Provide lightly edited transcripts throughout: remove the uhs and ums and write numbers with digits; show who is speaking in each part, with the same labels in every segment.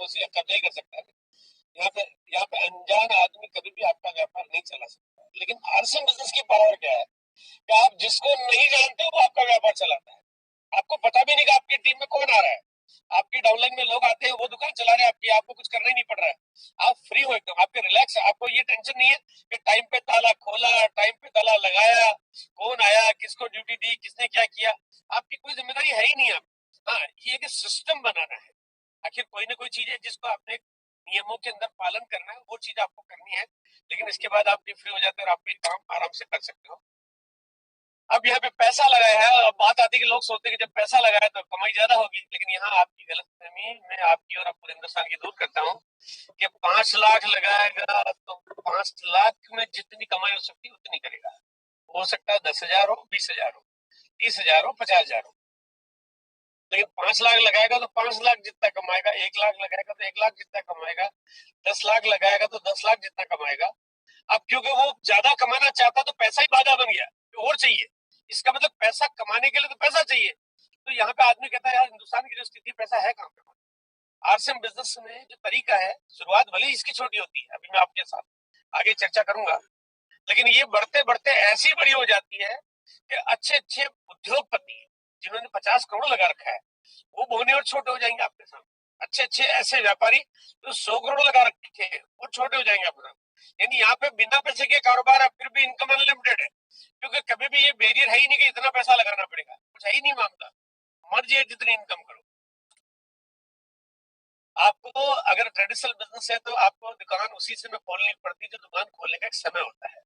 Speaker 1: तो उसी कब्जा ही कर सकता है। यहाँ पे यहाँ पे अनजान आदमी कभी भी आपका व्यापार नहीं चला सकता। लेकिन आरसीएम बिजनेस की पावर क्या है कि आप जिसको नहीं जानते वो आपका व्यापार चलाता है। आपको पता भी नहीं कि आपकी टीम में कौन आ रहा है। आपकी डाउनलाइन में लोग आते हैं, वो दुकान चला रहे हैं आपकी, आपको कुछ करना ही नहीं पड़ रहा है। आप फ्री हो एकदम, आपके रिलैक्स है। आपको ये टेंशन नहीं है कि टाइम पे ताला खोला, टाइम पे ताला लगाया, कौन आया, किसको ड्यूटी दी, किसने क्या किया। आपकी कोई जिम्मेदारी है ही नहीं। आप हाँ, ये कि सिस्टम बनाना है। आखिर कोई ना कोई चीज है जिसको आपने नियमों के अंदर पालन करना है, वो चीज आपको करनी है। लेकिन इसके बाद आप फ्री हो जाते हैं और आप ये काम आराम से कर सकते हो। अब यहाँ पे पैसा लगाया है, अब बात आती है कि लोग सोचते हैं कि जब पैसा लगाया तो कमाई ज्यादा होगी। लेकिन यहाँ आपकी गलतफहमी मैं आपकी और पूरे हिंदुस्तान की दूर करता हूँ कि 5 लाख लगाएगा तो 5 लाख में जितनी कमाई हो सकती है उतनी करेगा। हो सकता है 10,000 हो, 20,000 हो, 30,000 हो, 50,000 हो। लेकिन 5 लाख लगाएगा तो 5 लाख जितना कमाएगा, 1 लाख लगाएगा तो 1 लाख जितना कमाएगा, 10 लाख लगाएगा तो 10 लाख जितना कमाएगा। अब क्योंकि वो ज्यादा कमाना चाहता तो पैसा ही बाधा बन गया, और चाहिए। इसका मतलब पैसा कमाने के लिए तो पैसा चाहिए। तो यहाँ पे आदमी कहता है यार हिंदुस्तान की जो स्थिति, पैसा है कहाँ पे। आरसीएम बिजनेस में जो तरीका है, शुरुआत भले ही इसकी छोटी होती है, अभी मैं आपके साथ आगे चर्चा करूंगा, लेकिन ये बढ़ते बढ़ते ऐसी बड़ी हो जाती है कि अच्छे अच्छे उद्योगपति जिन्होंने 50 करोड़ लगा रखा है वो बोने और छोटे हो जाएंगे आपके सामने। अच्छे अच्छे ऐसे व्यापारी जो 100 करोड़ लगा रखे हैं वो छोटे हो जाएंगे आपके सामने। यानी यहाँ पे बिना पैसे के कारोबार है, फिर भी इनकम अनलिमिटेड है, क्योंकि कभी भी ये बैरियर है ही नहीं कि इतना पैसा लगाना पड़ेगा, कुछ है ही नहीं मामला। मर्जी है जितनी इनकम करो। आपको अगर ट्रेडिशनल बिजनेस है तो आपको दुकान उसी समय खोलनी पड़ती है जो दुकान खोलने का एक समय होता है।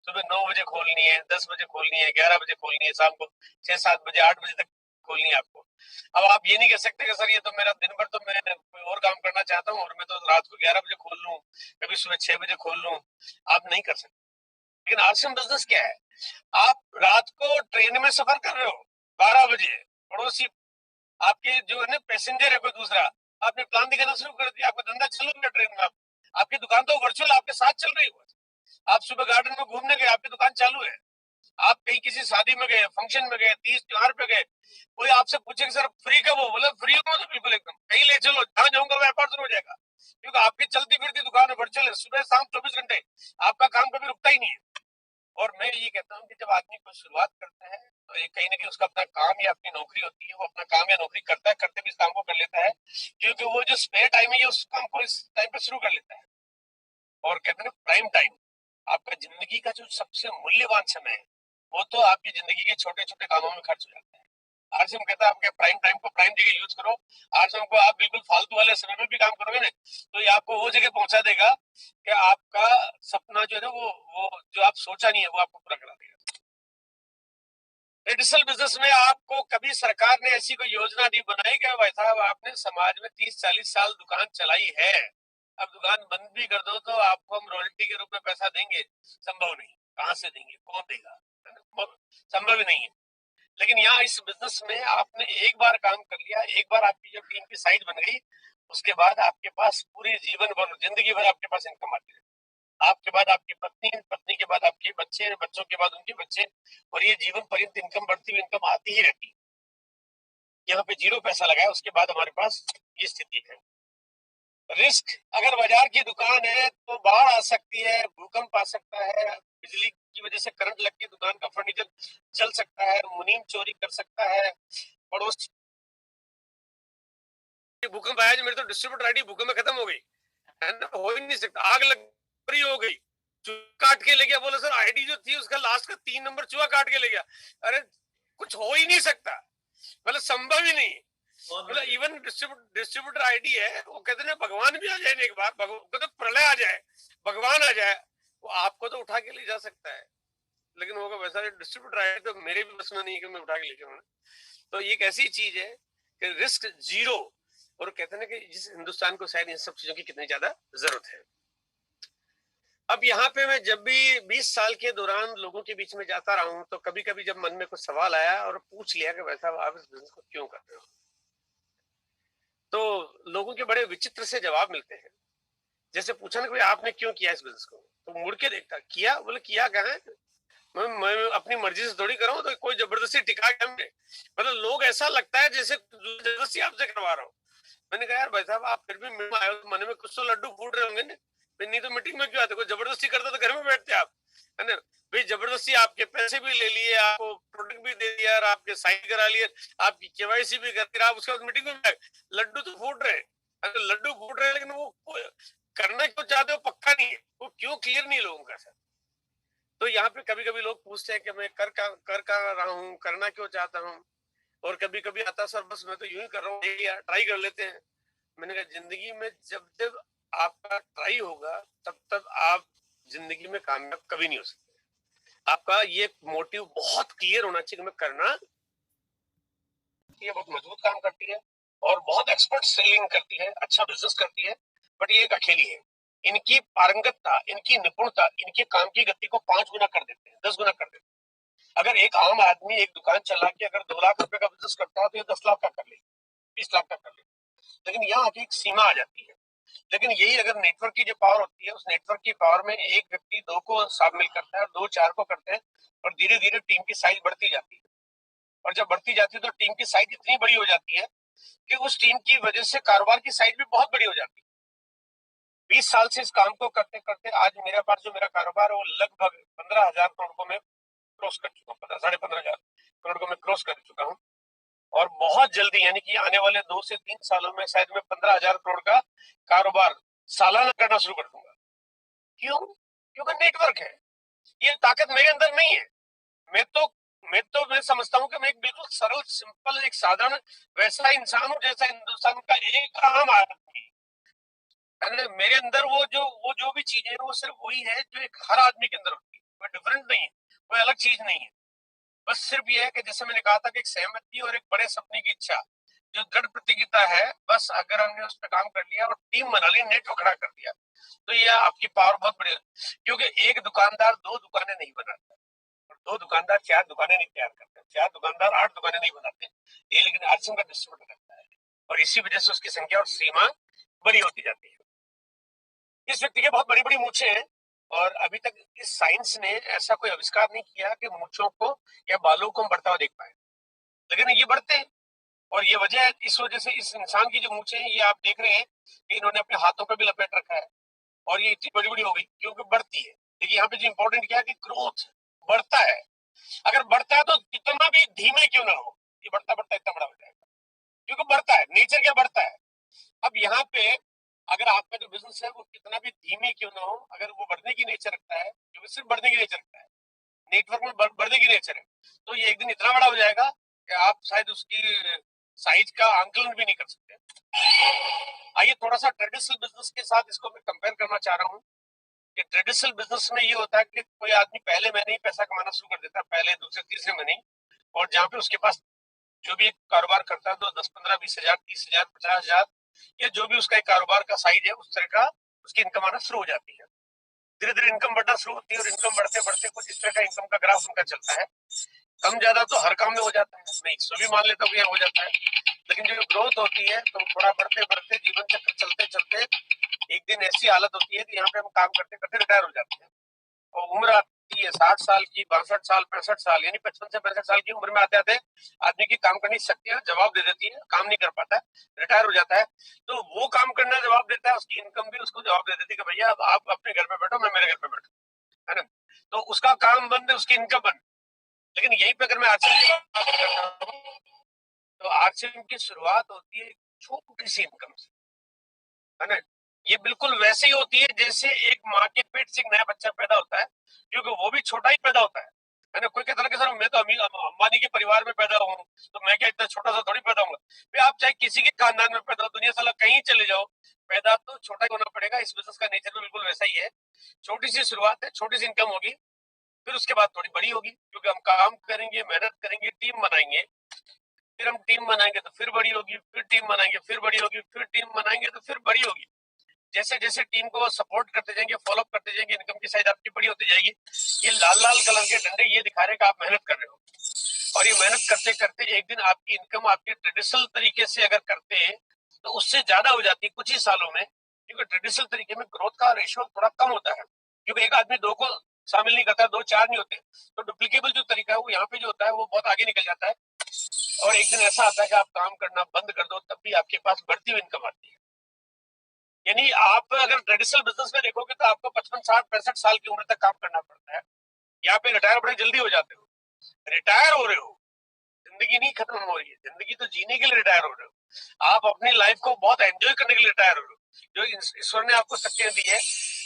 Speaker 1: सुबह 9 बजे खोलनी है, 10 बजे खोलनी है, 11 बजे खोलनी है, शाम को 6-7 बजे 8 बजे तक खोलनी है आपको। अब आप ये नहीं कह सकते कि सर ये तो मेरा दिन भर तो मैं कोई और काम करना चाहता हूँ और मैं तो रात को 11 बजे खोल लूँ, कभी सुबह 6 बजे खोल लूँ। आप नहीं कर सकते। लेकिन आरसीएम बिजनेस क्या है, आप रात को ट्रेन में सफर कर रहे हो 12 बजे, पड़ोसी आपके जो है ना पैसेंजर है कोई दूसरा, आपने प्लान दिखाना शुरू कर दिया, आपका धंधा चल रहा है ट्रेन में। आपकी दुकान तो वर्चुअल आपके साथ चल रही है। आप सुबह गार्डन में घूमने गए, आपकी दुकान चालू है। आप कहीं किसी शादी में गए, फंक्शन में गए, तीज त्योहार पे गए, कोई आपसे पूछे कि सर फ्री कब हो, बोले फ्री हो तो बिल्कुल एकदम कहीं ले चलो, जहां जाऊंगा व्यापार शुरू हो जाएगा। क्योंकि आपकी चलती फिरती दुकान है, वर्चुअल है, सुबह शाम 24 घंटे आपका काम कभी रुकता ही नहीं है। और मैं ये कहता हूँ कि जब आदमी को शुरुआत करता है तो ये कहीं ना कहीं उसका अपना काम या अपनी नौकरी होती है, वो अपना काम या नौकरी करता है, करते भी इस काम को कर लेता है, क्योंकि वो जो स्पेयर टाइम है ये उस काम को इस टाइम पे शुरू कर लेता है। और कहते हैं प्राइम टाइम, आपका जिंदगी का जो सबसे मूल्यवान समय है वो तो आपकी जिंदगी के छोटे छोटे कामों में खर्च हो जाता है। आज हम कहते हैं आपके प्राइम टाइम को प्राइम जगह यूज करो। आज हमको आप बिल्कुल फालतू वाले समय में भी काम करोगे ना तो ये आपको वो जगह पहुंचा देगा कि आपका सपना जो है ना वो जो आप सोचा नहीं है वो आपको पूरा करा देगा। ट्रेडिशनल बिजनेस में आपको कभी सरकार ने ऐसी कोई योजना नहीं बनाई कि भाई साहब आपने समाज में 30-40 साल दुकान चलाई है, अब दुकान बंद भी कर दो तो आपको हम रॉयल्टी के रूप में पैसा देंगे। संभव नहीं, कहाँ से देंगे, कौन देगा, संभव ही नहीं है। लेकिन यहाँ इस बिजनेस में आपने एक बार काम कर लिया, एक बार आपकी जब टीम की साइज बन गई, उसके बाद आपके पास पूरे जीवन भर, जिंदगी भर आपके पास इनकम आती है। आपके बाद आपकी पत्नी, पत्नी के बाद आपके बच्चे, बच्चों के बाद उनके बच्चे, और ये जीवन पर्यंत इनकम बढ़ती हुई इनकम आती ही रहती है। यहाँ पे जीरो पैसा लगाया उसके बाद हमारे पास ये स्थिति है। रिस्क, अगर बाजार की दुकान है तो बाढ़ आ सकती है, भूकंप आ सकता है, बिजली की वजह से करंट लग के दुकान का फर्नीचर जल सकता है, मुनीम चोरी कर सकता है, पड़ोस। भूकंप आया, मेरे तो डिस्ट्रीब्यूटर आईडी भूकंप में खत्म हो गई है ना, हो ही नहीं सकता। आग लग रही हो गई, काट के ले गया, बोले सर आईडी जो थी उसका लास्ट का 3 नंबर चूहा काट के ले गया। अरे कुछ हो ही नहीं सकता, मतलब संभव ही नहीं। मतलब इवन डिस्ट्रीब्यूटर आईडी है, वो कहते हैं भगवान भी आ जाए एक बार, तो प्रलय आ जाए, भगवान आ जाए, वो आपको तो उठा के ले जा सकता है, लेकिन होगा वैसा डिस्ट्रीब्यूटर आईडी तो मेरे भी बस में नहीं है कि मैं उठा के ले जाऊँ। तो ये एक ऐसी चीज है कि रिस्क जीरो। और कहते हैं कि जिस हिंदुस्तान को शायद इन सब चीजों की कितनी ज्यादा जरूरत है। अब यहाँ पे मैं जब भी 20 साल के दौरान लोगों के बीच में जाता रहा हूँ तो कभी कभी जब मन में कुछ सवाल आया और पूछ लिया कि वैसा आप इस बिजनेस को क्यों कर रहे हो, तो लोगों के बड़े विचित्र से जवाब मिलते हैं। जैसे पूछा ना कि आपने क्यों किया इस बिजनेस को, तो मुड़ के देखता, किया, बोले किया क्या है, मैं अपनी मर्जी से थोड़ी कर रहा हूँ, तो कोई जबरदस्ती टिका के हमने, मतलब लोग ऐसा लगता है जैसे जबरदस्ती आपसे करवा रहा हूँ। मैंने कहा यार भाई साहब आप फिर भी मीटिंग में आए हो तो मन में कुछ तो लड्डू फूट रहे होंगे ना, नहीं तो मीटिंग में क्यों आते? कोई जबरदस्ती करता तो घर में बैठते आप, है ना? भाई जबरदस्ती आपके पैसे भी ले लिए, आपको प्रोडक्ट भी दे दिया और आपके साइन करा लिए, आपकी केवाईसी भी करके आप उसके बाद मीटिंग में आए, लड्डू तो फूट रहे हैं, लड्डू फूट रहे हैं, लेकिन वो करना क्यों चाहते हो पक्का नहीं है, वो क्यों क्लियर नहीं लोगों का सर। तो यहाँ पे कभी कभी लोग पूछते हैं कि मैं कर रहा हूँ, करना क्यों चाहता हूँ, और कभी कभी आता सर बस मैं तो यूं ही कर रहा हूँ, यार ट्राई कर लेते हैं। मैंने कहा जिंदगी में जब जब आपका ट्राई होगा तब तक आप जिंदगी में कामयाब कभी नहीं हो सकते। आपका ये मोटिव बहुत क्लियर होना चाहिए कि मैं करना, ये बहुत मजबूत काम करती है और बहुत एक्सपर्ट सेलिंग करती है, अच्छा बिजनेस करती है, बट ये एक अकेली है। इनकी पारंगतता, इनकी निपुणता, इनके काम की गति को 5 गुना कर देते हैं, 10 गुना कर देते हैं। अगर एक आम आदमी एक दुकान चला के अगर 2 लाख रुपए का बिजनेस करता है तो ये 10 लाख का कर ले, 20 लाख का कर ले, लेकिन यहाँ आके एक सीमा आ जाती है। लेकिन यही अगर नेटवर्क की जो पावर होती है, उस नेटवर्क की पावर में एक व्यक्ति 2 को शामिल करता है और 2 4 को करते हैं, और धीरे धीरे टीम की साइज बढ़ती जाती है। और जब बढ़ती जाती है तो टीम की साइज इतनी बड़ी हो जाती है कि उस टीम की वजह से कारोबार की साइज भी बहुत बड़ी हो जाती है। 20 साल से इस काम को करते करते आज मेरे पास जो मेरा कारोबार है वो लगभग 15,000 करोड़ को मैं क्रॉस कर चुका हूँ, 15,500 करोड़ को मैं क्रॉस कर चुका हूँ। और बहुत जल्दी यानी कि आने वाले 2 से 3 सालों में शायद मैं 15,000 करोड़ का कारोबार सालाना करना शुरू कर दूंगा। क्यों? क्योंकि नेटवर्क है। ये ताकत मेरे अंदर नहीं है। मैं तो मैं समझता हूँ कि मैं एक बिल्कुल सरल, सिंपल, एक साधारण वैसा इंसान हूँ जैसा हिंदुस्तान का एक आम आदमी। मेरे अंदर वो जो भी चीजें हैं वो सिर्फ वही है जो एक हर आदमी के अंदर होती है। कोई डिफरेंट नहीं है, कोई अलग चीज नहीं है। बस सिर्फ ये है कि जैसे मैंने कहा था कि एक सहमति और एक बड़े सपने की इच्छा, जो दृढ़ प्रतिज्ञता है, बस अगर हमने उस पर काम कर लिया और टीम बना ली, नेटवर्क खड़ा कर दिया, तो ये आपकी पावर बहुत बड़ी। क्योंकि एक दुकानदार 2 दुकानें नहीं बनाता, और 2 दुकानदार 4 दुकानें नहीं तैयार करते, 4 दुकानदार 8 दुकानें नहीं बनाते। ये लेकिन आरसीएम का डिस्ट्रीब्यूटर करता है, और इसी वजह से उसकी संख्या और सीमा बड़ी होती जाती है। इस व्यक्ति के बहुत बड़ी बड़ी मूछें हैं, और अभी तक इस साइंस ने ऐसा कोई आविष्कार नहीं किया कि मूछों को या बालों को हम बढ़ता हुआ देख पाए, लेकिन ये बढ़ते हैं। और ये वजह है, इस वजह से इस इंसान की जो मूछें हैं ये आप देख रहे हैं कि इन्होंने अपने हाथों पे भी लपेट रखा है, और ये इतनी बड़ी बड़ी हो गई क्योंकि बढ़ती है। देखिए यहाँ पे जो इंपॉर्टेंट क्या है कि ग्रोथ बढ़ता है। अगर बढ़ता है तो कितना भी धीमे क्यों ना हो, ये बढ़ता बढ़ता इतना बड़ा हो जाएगा, क्योंकि बढ़ता है, नेचर क्या बढ़ता है। अब यहाँ पे अगर आपका जो बिजनेस है वो कितना भी धीमे क्यों ना हो, अगर वो बढ़ने की नेचर रखता है, क्योंकि सिर्फ बढ़ने की नेचर रखता है, नेटवर्क में बढ़ने की नेचर है, तो ये एक दिन इतना बड़ा हो जाएगा कि आप शायद उसकी साइज का आंकलन भी नहीं कर सकते। आइए थोड़ा सा ट्रेडिशनल बिजनेस के साथ इसको मैं कंपेयर करना चाह रहा हूँ कि ट्रेडिशनल बिजनेस में ये होता है कि कोई आदमी पहले महीने ही पैसा कमाना शुरू कर देता है, पहले दूसरे तीसरे महीने, और जहाँ पे उसके पास जो भी कारोबार करता है तो 10, 15, 20 हजार, 30 हजार, 50 हजार, या जो भी उसका एक कारोबार का साइज है उस तरह का उसकी इनकम आना शुरू हो जाती है। धीरे धीरे इनकम बढ़ना शुरू होती है, और इनकम बढ़ते बढ़ते कुछ इस तरह का इनकम का ग्राफ उनका चलता है। कम ज्यादा तो हर काम में हो जाता है, मैं इसको भी मान लेता हूँ हो जाता है, लेकिन जो ग्रोथ होती है तो थोड़ा बढ़ते बढ़ते जीवन चक्र चलते चलते एक दिन ऐसी हालत होती है कि यहाँ पे हम काम करते करते रिटायर हो जाते हैं, और उम्र आती है 60 साल की, 62 साल, 65 साल, यानी 55 से 65 साल की उम्र में आते आते आदमी की काम करने की शक्तियां जवाब दे देती है, काम नहीं कर पाता है, रिटायर हो जाता है। तो वो काम करना जवाब देता है, उसकी इनकम भी उसको जवाब दे देती है कि भैया अब आप अपने घर पे बैठो, मैं मेरे घर पे बैठू, है ना। तो उसका काम बंद है, उसकी इनकम बंद। लेकिन यहीं पे अगर मैं आरसीएम की बात करता हूँ तो आरसीएम की शुरुआत होती है छोटी सी इनकम से, है ना। ये बिल्कुल वैसे ही होती है जैसे एक माँ के पेट से एक नया बच्चा पैदा होता है, क्योंकि वो भी छोटा ही पैदा होता है ना। कोई कहता है कि सर मैं तो अंबानी के परिवार में पैदा हूँ, तो मैं क्या इतना छोटा सा थोड़ी पैदा हूँ। आप चाहे किसी के खानदान में पैदा हो, दुनिया साला कहीं चले जाओ, पैदा तो छोटा ही होना पड़ेगा। इस बिजनेस का नेचर भी बिल्कुल वैसा ही है, छोटी सी शुरुआत है, छोटी सी इनकम होगी, फिर उसके बाद थोड़ी बड़ी होगी, क्योंकि हम काम करेंगे, मेहनत करेंगे, टीम बनाएंगे, फिर हम टीम बनाएंगे तो फिर बड़ी होगी, फिर टीम बनाएंगे फिर बड़ी होगी, फिर टीम बनाएंगे तो फिर बड़ी होगी। जैसे जैसे टीम को सपोर्ट करते जाएंगे, फॉलो अप करते जाएंगे, इनकम की साइज आपकी बड़ी होती जाएगी। ये लाल लाल कलर के डंडे ये दिखा रहे कि आप मेहनत कर रहे हो, और ये मेहनत करते करते एक दिन आपकी इनकम आपके ट्रेडिशनल तरीके से अगर करते हैं तो उससे ज्यादा हो जाती है कुछ ही सालों में, क्योंकि ट्रेडिशनल तरीके में ग्रोथ का रेशियो थोड़ा कम होता है, क्योंकि एक आदमी 2 को शामिल नहीं करता, 2-4 नहीं होते। तो डुप्लीकेबल जो तरीका है वो यहाँ पे जो होता है वो बहुत आगे निकल जाता है, और एक दिन ऐसा आता है कि आप काम करना बंद कर दो, तब भी आपके पास बढ़ती हुई इनकम आती है। यानी आप अगर ट्रेडिशनल बिजनेस में देखोगे तो आपको 55, 60, 65 साल की उम्र तक काम करना पड़ता है। यहाँ पे रिटायर बड़े जल्दी हो जाते हो, रिटायर हो रहे हो, जिंदगी नहीं खत्म हो रही है, जिंदगी तो जीने के लिए रिटायर हो रहे हो, आप अपनी लाइफ को बहुत एंजॉय करने के लिए रिटायर हो रहे हो, जो ईश्वर ने आपको शक्तियां दी है,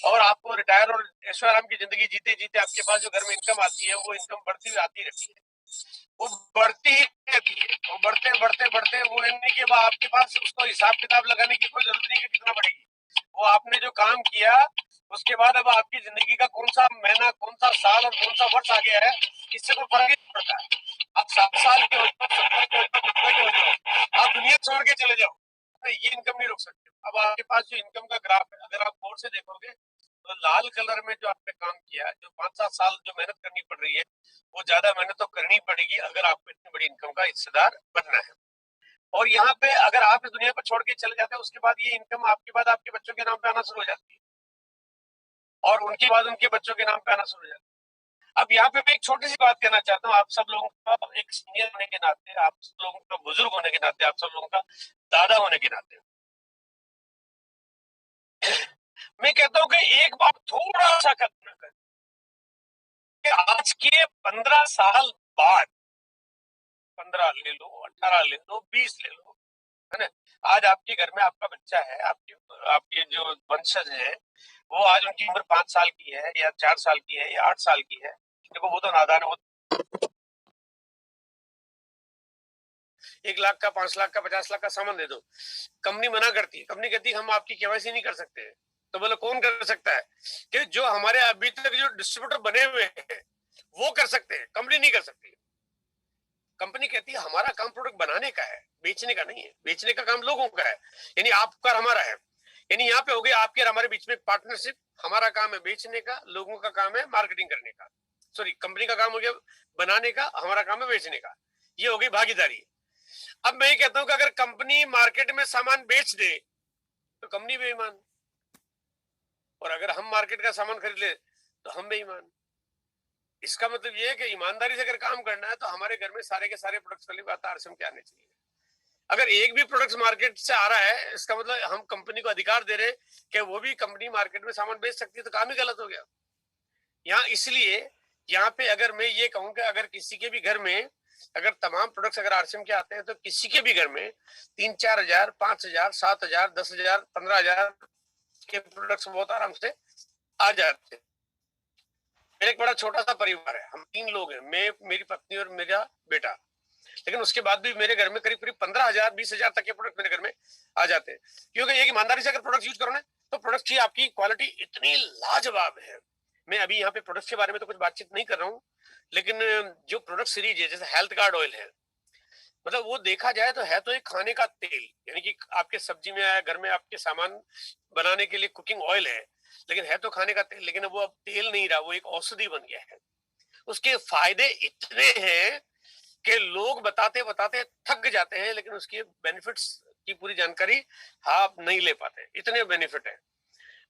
Speaker 1: और आपको रिटायर और ऐशो आराम की जिंदगी जीते जीते आपके पास जो घर में इनकम आती है वो इनकम बढ़ती हुई आती रहती है, वो बढ़ती ही रहती है, वो बढ़ते बढ़ते बढ़ते वो नहीं कि आपके पास उसको हिसाब किताब लगाने की कोई जरूरत नहीं कि कितना बढ़ेगी, वो आपने जो काम किया उसके बाद अब आपकी जिंदगी का कौन सा महीना, कौन सा साल और कौन सा वर्ष आ गया है, इससे कोई फर्क नहीं पड़ता है। आप 7 साल के हो जाओ, 70 के हो जाओ, 90 के हो जाओ, आप दुनिया छोड़ के चले जाओ, ये इनकम नहीं रोक सकते। अब आपके पास जो इनकम का ग्राफ है, अगर आप गौर से देखोगे तो लाल कलर में जो आपने काम किया, जो 5-7 साल जो मेहनत करनी पड़ रही है, वो ज्यादा मेहनत तो करनी पड़ेगी अगर आपको इतनी बड़ी इनकम का हिस्सेदार बनना है। और यहाँ पे अगर आप इस दुनिया को छोड़ के चले जाते हैं, उसके बाद ये इनकम आपके बाद आपके बच्चों के नाम पे आना शुरू हो जाती है, और उनके बाद उनके बच्चों के नाम पे आना शुरू हो जाता है। अब यहाँ पे मैं एक छोटी सी बात कहना चाहता हूँ, आप सब लोगों का एक सीनियर होने के नाते, आप सब लोगों का बुजुर्ग होने के नाते, आप सब लोगों का दादा होने के नाते मैं कहता हूँ कि एक बार थोड़ा सा कल्पना करें कि आज के 15 साल बाद, 15 ले लो, 18 ले लो, 20 ले लो, है ना, आज आपके घर में आपका बच्चा है, आपके जो वंशज है, वो आज उनकी उम्र 5 साल की है या 4 साल की है या 8 साल की है, देखो वो तो नादान है, वो 1 लाख का, 5 लाख का, 50 लाख का सामान दे दो, कंपनी मना करती है, कंपनी कहती है हम आपकी केवाईसी नहीं कर सकते। तो बोले कौन कर सकता है? कि जो हमारे अभी तक जो डिस्ट्रीब्यूटर बने हुए हैं वो कर सकते हैं, कंपनी नहीं कर सकती। कंपनी कहती है हमारा काम प्रोडक्ट बनाने का है, बेचने का नहीं है, बेचने का काम लोगों का है, यानी आपका और हमारा है। यानी यहाँ पे हो गया आपके और हमारे बीच में पार्टनरशिप, हमारा काम है बेचने का, लोगों का काम है मार्केटिंग करने का, सॉरी कंपनी का काम हो गया बनाने का, हमारा काम है बेचने का, ये हो गई भागीदारी। अब मैं ये कहता हूँ कि अगर कंपनी मार्केट में सामान बेच दे तो कंपनी बेईमान, और अगर हम मार्केट का सामान खरीद ले तो हम बेईमान। इसका मतलब ये है कि ईमानदारी से अगर काम करना है तो हमारे घर में सारे के सारे प्रोडक्ट्स वाली बात आरसीएम के आने चाहिए। अगर एक भी प्रोडक्ट मार्केट से आ रहा है, इसका मतलब हम कंपनी को अधिकार दे रहे हैं कि वो भी कंपनी मार्केट में सामान बेच सकती है, तो काम ही गलत हो गया। यहाँ इसलिए यहाँ पे अगर मैं ये कहूँ कि अगर किसी के भी घर में अगर तमाम प्रोडक्ट्स अगर आरसीएम के आते हैं तो किसी के भी घर में 3-4 हजार, 5 हजार, 7 हजार, 10 हजार, 15 हजार के प्रोडक्ट्स बहुत आराम से आ जाते हैं। मेरा एक बड़ा छोटा सा परिवार है, हम 3 लोग हैं, मैं, मेरी पत्नी और मेरा बेटा, लेकिन उसके बाद भी मेरे घर में करीब करीब 15,000, 20,000 तक के प्रोडक्ट मेरे घर में आ जाते हैं, क्योंकि एक ईमानदारी से अगर प्रोडक्ट यूज करो ना तो प्रोडक्ट की आपकी क्वालिटी इतनी लाजवाब है। मैं अभी यहाँ पे प्रोडक्ट के बारे में तो कुछ बातचीत नहीं कर रहा हूँ, लेकिन जो प्रोडक्ट सीरीज है जैसे हेल्थ गार्ड ऑयल है, मतलब वो देखा जाए तो है तो एक खाने का तेल, यानी कि आपके सब्जी में आया, घर में आपके सामान बनाने के लिए कुकिंग ऑयल है, लेकिन है तो खाने का तेल, लेकिन वो अब तेल नहीं रहा, वो एक औषधि बन गया है। उसके फायदे इतने हैं कि लोग बताते बताते थक जाते हैं, लेकिन उसके बेनिफिट्स की पूरी जानकारी आप नहीं ले पाते, इतने बेनिफिट है।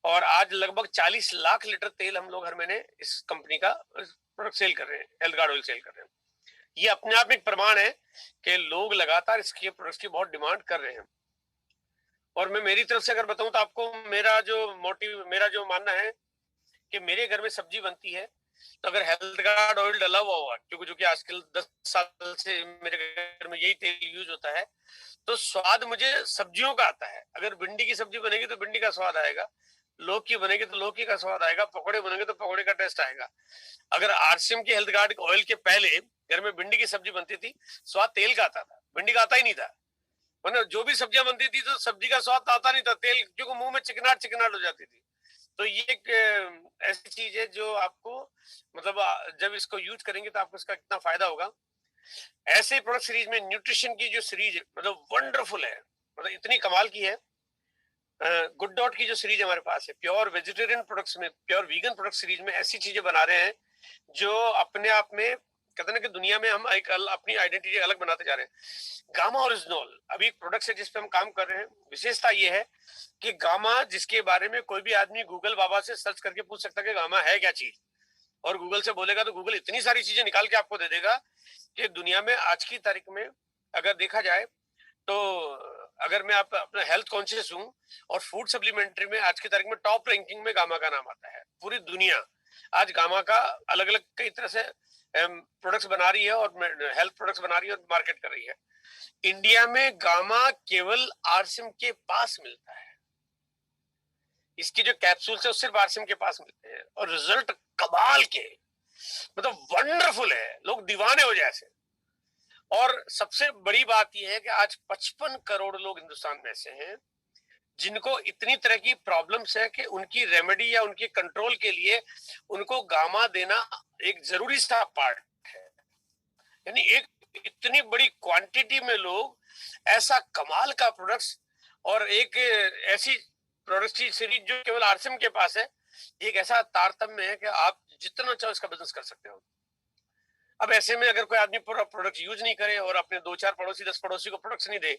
Speaker 1: और आज लगभग 40 लाख लीटर तेल हम लोग हर महीने इस कंपनी का प्रोडक्ट सेल कर रहे हैं, हेल्थ गार्ड ऑयल सेल कर रहे हैं। ये अपने आप में एक प्रमाण है कि लोग लगातार इसके प्रोडक्ट्स की बहुत डिमांड कर रहे हैं। और मैं मेरी तरफ से अगर बताऊं तो आपको मेरा जो मोटिव, मेरा जो मानना है कि मेरे घर में सब्जी बनती है तो अगर हेल्थ गार्ड ऑयल डला हुआ होगा, क्योंकि जो कि आजकल 10 साल से मेरे घर में यही तेल यूज होता है, तो स्वाद मुझे सब्जियों का आता है। अगर भिंडी की सब्जी बनेगी तो भिंडी का स्वाद आएगा, लौकी बनेगी तो लौकी का स्वाद आएगा, पकौड़े बनेंगे तो पकौड़े का टेस्ट आएगा। अगर आरसीएम के हेल्थ गार्ड ऑयल के पहले घर में भिंडी की सब्जी बनती थी, स्वाद तेल का आता था, भिंडी का आता ही नहीं था। मतलब जो भी सब्जियां बनती थी तो सब्जी का स्वाद आता नहीं था, तेल क्योंकि मुंह में चिकनाट चिकनाट हो जाती थी। तो ये एक ऐसी चीज है जो आपको मतलब जब इसको यूज करेंगे तो आपको इसका कितना फायदा होगा। ऐसे प्रोडक्ट सीरीज में न्यूट्रिशन की जो सीरीज है मतलब वंडरफुल है, मतलब इतनी कमाल की है। गुड डॉट की जो सीरीज हमारे पास है, प्योर वेजिटेरियन प्रोडक्ट्स में, प्योर वीगन प्रोडक्ट सीरीज में ऐसी चीजें बना रहे हैं जो अपने आप में कहते ना कि दुनिया में हम एक अपनी आइडेंटिटी अलग बनाते जा रहे हैं। गामा ओरिजिनल अभी एक प्रोडक्ट है जिसपे हम काम कर रहे हैं। विशेषता ये है कि गामा, जिसके बारे में कोई भी आदमी गूगल बाबा से सर्च करके पूछ सकता है कि गामा है क्या चीज, और गूगल से बोलेगा तो गूगल इतनी सारी चीजें निकाल के आपको दे देगा कि दुनिया में आज की तारीख में अगर देखा जाए तो अगर मैं आप अपना हेल्थ कॉन्शियस हूँ और फूड सप्लीमेंट्री में आज की तारीख में टॉप रैंकिंग में गामा का नाम आता है। पूरी दुनिया आज गामा का अलग अलग कई तरह से प्रोडक्ट्स बना रही है और हेल्थ प्रोडक्ट्स बना रही है और मार्केट कर रही है। इंडिया में गामा केवल आरसिम के पास मिलता है। इसकी जो कैप्सूल्स है वो सिर्फ आरसिम के पास मिलते हैं और रिजल्ट कमाल के, मतलब वंडरफुल है, लोग दीवाने हो जैसे। और सबसे बड़ी बात यह है कि आज 55 करोड़ लोग हिंदुस्तान में ऐसे हैं जिनको इतनी तरह की प्रॉब्लम्स है कि उनकी रेमेडी या उनके कंट्रोल के लिए उनको गामा देना एक जरूरी सा पार्ट है। यानी एक इतनी बड़ी क्वांटिटी में लोग ऐसा कमाल का प्रोडक्ट्स और एक ऐसी प्रोडक्ट की सीरीज जो केवल आरसीएम के पास है, एक ऐसा तारतम्य है कि आप जितना चाहो इसका बिजनेस कर सकते हो। अब ऐसे में अगर कोई आदमी पूरा प्रोडक्ट यूज नहीं करे और अपने 2-4 पड़ोसी 10 पड़ोसी को प्रोडक्ट्स नहीं दे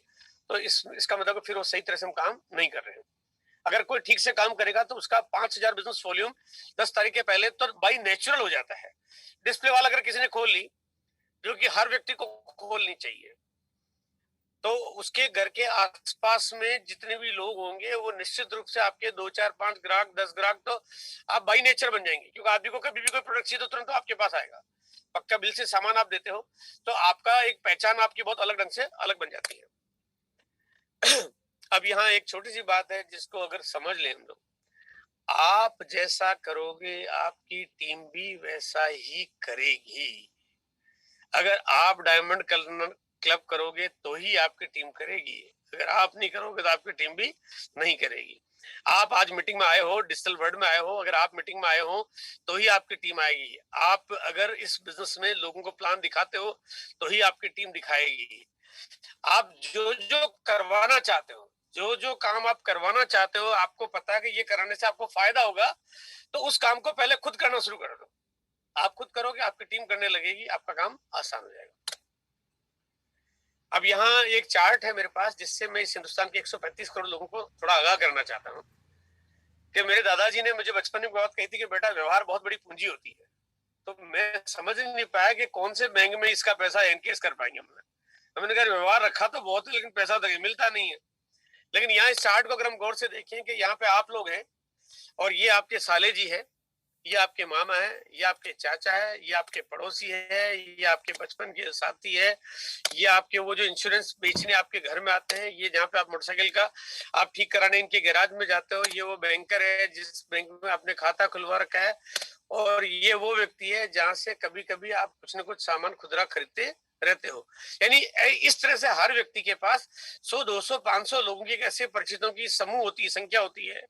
Speaker 1: तो इसका मतलब फिर वो सही तरह से हम काम नहीं कर रहे हैं। अगर कोई ठीक से काम करेगा तो उसका 5000 बिजनेस वॉल्यूम 10 तारीख के पहले तो बाई नेचुरल हो जाता है। डिस्प्ले वाला अगर किसी ने खोल ली, जो कि हर व्यक्ति को खोलनी चाहिए, तो उसके घर के आसपास में जितने भी लोग होंगे वो निश्चित रूप से आपके 2-4-5 ग्राहक 10 ग्राहक तो आप बाई नेचर बन जाएंगे। क्योंकि आदमी को कभी भी कोई प्रोडक्ट चाहिए तो तुरंत तो आपके पास आएगा। पक्का बिल से सामान आप देते हो तो आपका एक पहचान आपकी बहुत अलग ढंग से अलग बन जाती है। अब यहाँ एक छोटी सी बात है जिसको अगर समझ लें हम लोग, आप जैसा करोगे आपकी टीम भी वैसा ही करेगी। अगर आप डायमंड क्लब करोगे तो ही आपकी टीम करेगी, अगर आप नहीं करोगे तो आपकी टीम भी नहीं करेगी। आप आज मीटिंग में आए हो, डिजिटल वर्ल्ड में आए हो, अगर आप मीटिंग में आए हो तो ही आपकी टीम आएगी। आप अगर इस बिजनेस में लोगों को प्लान दिखाते हो तो ही आपकी टीम दिखाएगी। आप जो जो करवाना चाहते हो, जो जो काम आप करवाना चाहते हो, आपको पता है कि ये कराने से आपको फायदा होगा, तो उस काम को पहले खुद करना शुरू कर दो। आप खुद करोगे, आपकी टीम करने लगेगी, आपका काम आसान हो जाएगा। अब यहाँ एक चार्ट है मेरे पास जिससे मैं इस हिंदुस्तान के 135 करोड़ लोगों को थोड़ा आगाह करना चाहता हूँ कि मेरे दादाजी ने मुझे बचपन में बात कही थी कि बेटा व्यवहार बहुत बड़ी पूंजी होती है। तो मैं समझ नहीं पाया कि कौन से बैंक में इसका पैसा एनकेस कर पाएंगे हमने। तो मैंने कहा व्यवहार रखा तो बहुत है लेकिन पैसा तो मिलता नहीं है। लेकिन यहाँ इस चार्ट को अगर हम गौर से देखें कि यहाँ पे आप लोग हैं और ये आपके साले जी है, ये आपके मामा है, ये आपके चाचा है, ये आपके पड़ोसी है, ये आपके बचपन के साथी है, ये आपके वो जो इंश्योरेंस बेचने आपके घर में आते हैं, ये जहाँ पे आप मोटरसाइकिल का आप ठीक कराने इनके गैराज में जाते हो, ये वो बैंकर है जिस बैंक में आपने खाता खुलवा रखा है, और ये वो व्यक्ति है जहाँ से कभी कभी आप कुछ न कुछ सामान खुदरा खरीदते रहते हो। यानी इस तरह से हर व्यक्ति के पास 100, 200, 500 लोगों की ऐसे परिचितों की समूह होती है, संख्या होती है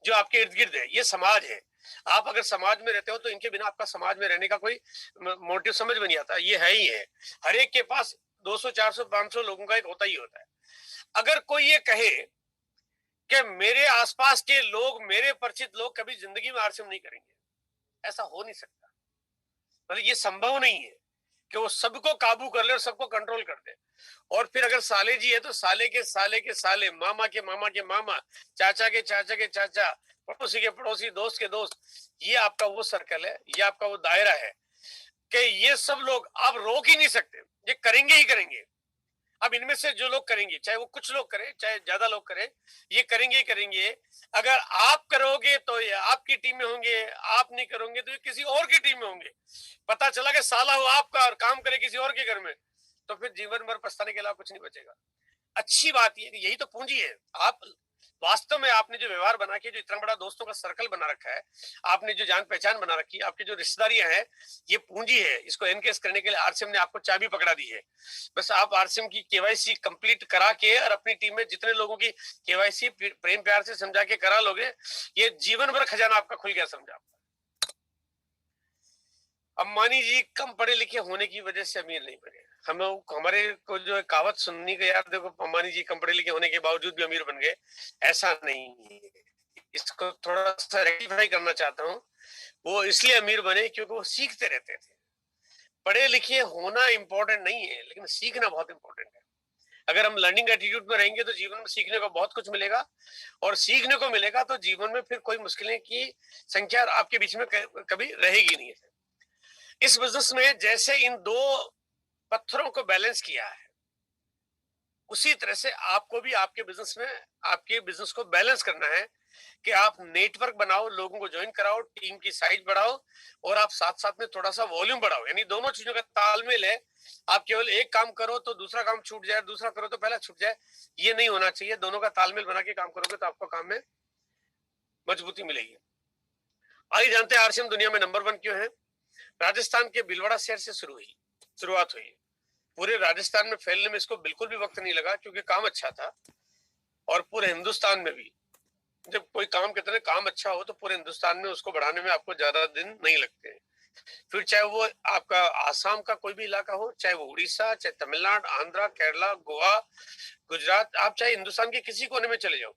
Speaker 1: जो आपके इर्द गिर्द है। ये समाज है। आप अगर समाज में रहते हो तो इनके बिना आपका समाज में रहने का कोई मोटिव समझ में नहीं आता। ये है ही है, हर एक के पास 200, 400, 500 लोगों का एक होता ही होता है। अगर कोई ये कहे कि मेरे आसपास के लोग, मेरे परिचित लोग कभी जिंदगी में आरसीएम नहीं करेंगे, ऐसा हो नहीं सकता। मतलब ये संभव नहीं है कि वो सबको काबू कर ले और सबको कंट्रोल कर दे। और फिर अगर साले जी है तो साले के साले के साले, मामा के मामा के मामा, चाचा के चाचा के चाचा, पड़ोसी के पड़ोसी, दोस्त के दोस्त, ये आपका वो सर्कल है, ये आपका वो दायरा है कि ये सब लोग आप रोक ही नहीं सकते, ये करेंगे ही करेंगे। अब इनमें से जो लोग करेंगे, चाहे वो कुछ लोग करें चाहे ज्यादा लोग करें, ये करेंगे ही करेंगे। अगर आप करोगे तो ये आपकी टीम में होंगे, आप नहीं करोगे तो ये किसी और की टीम में होंगे। पता चला कि साला हो आपका और काम करे किसी और के घर में, तो फिर जीवन भर पछताने के अलावा कुछ नहीं बचेगा। अच्छी बात ये कि यही तो पूंजी है। आप वास्तव में आपने जो व्यवहार बना के जो इतना बड़ा दोस्तों का सर्कल बना रखा है, आपने जो जान पहचान बना रखी है, आपकी जो रिश्तेदारियां हैं, ये पूंजी है। इसको एनकेस करने के लिए आरसीएम ने आपको चाबी पकड़ा दी है। बस आप आरसीएम की केवाईसी कंप्लीट करा के और अपनी टीम में जितने लोगों की केवाईसी प्रेम प्यार से समझा के करा लोगे, ये जीवन भर खजाना आपका खुल गया समझा। अंबानी जी कम पढ़े लिखे होने की वजह से अमीर नहीं बने। हमारे को जो कहावत सुननी का, यार देखो अंबानी जी कम पढ़े लिखे होने के बावजूद भी अमीर बन गए, ऐसा नहीं है। इसको थोड़ा सा रेक्टिफाई करना चाहता हूँ। वो इसलिए अमीर बने क्योंकि वो सीखते रहते थे। पढ़े लिखे होना इंपॉर्टेंट नहीं है लेकिन सीखना बहुत इंपॉर्टेंट है। अगर हम लर्निंग एटीट्यूड में रहेंगे तो जीवन में सीखने को बहुत कुछ मिलेगा, और सीखने को मिलेगा तो जीवन में फिर कोई मुश्किलें की संख्या आपके बीच में कभी रहेगी नहीं। इस बिजनेस में जैसे इन दो पत्थरों को बैलेंस किया है, उसी तरह से आपको भी आपके बिजनेस को बैलेंस करना है कि आप नेटवर्क बनाओ, लोगों को ज्वाइन कराओ, टीम की साइज बढ़ाओ, और आप साथ साथ में थोड़ा सा वॉल्यूम बढ़ाओ। यानी दोनों चीजों का तालमेल है। आप केवल एक काम करो तो दूसरा काम छूट जाए, दूसरा करो तो पहला छूट जाए, ये नहीं होना चाहिए। दोनों का तालमेल बना के काम करोगे तो आपको काम में मजबूती मिलेगी। आइए जानते हैं आरसीएम दुनिया में नंबर 1 क्यों है। राजस्थान के भीलवाड़ा शहर से शुरुआत हुई। पूरे राजस्थान में फैलने में इसको बिल्कुल भी वक्त नहीं लगा, क्योंकि काम अच्छा था। और पूरे हिंदुस्तान में भी जब कोई काम कहते हैं काम अच्छा हो तो पूरे हिंदुस्तान में उसको बढ़ाने में आपको ज्यादा दिन नहीं लगते। फिर चाहे वो आपका आसाम का कोई भी इलाका हो, चाहे वो उड़ीसा, चाहे तमिलनाडु, आंध्रा, केरला, गोवा, गुजरात, आप चाहे हिंदुस्तान के किसी कोने में चले जाओ,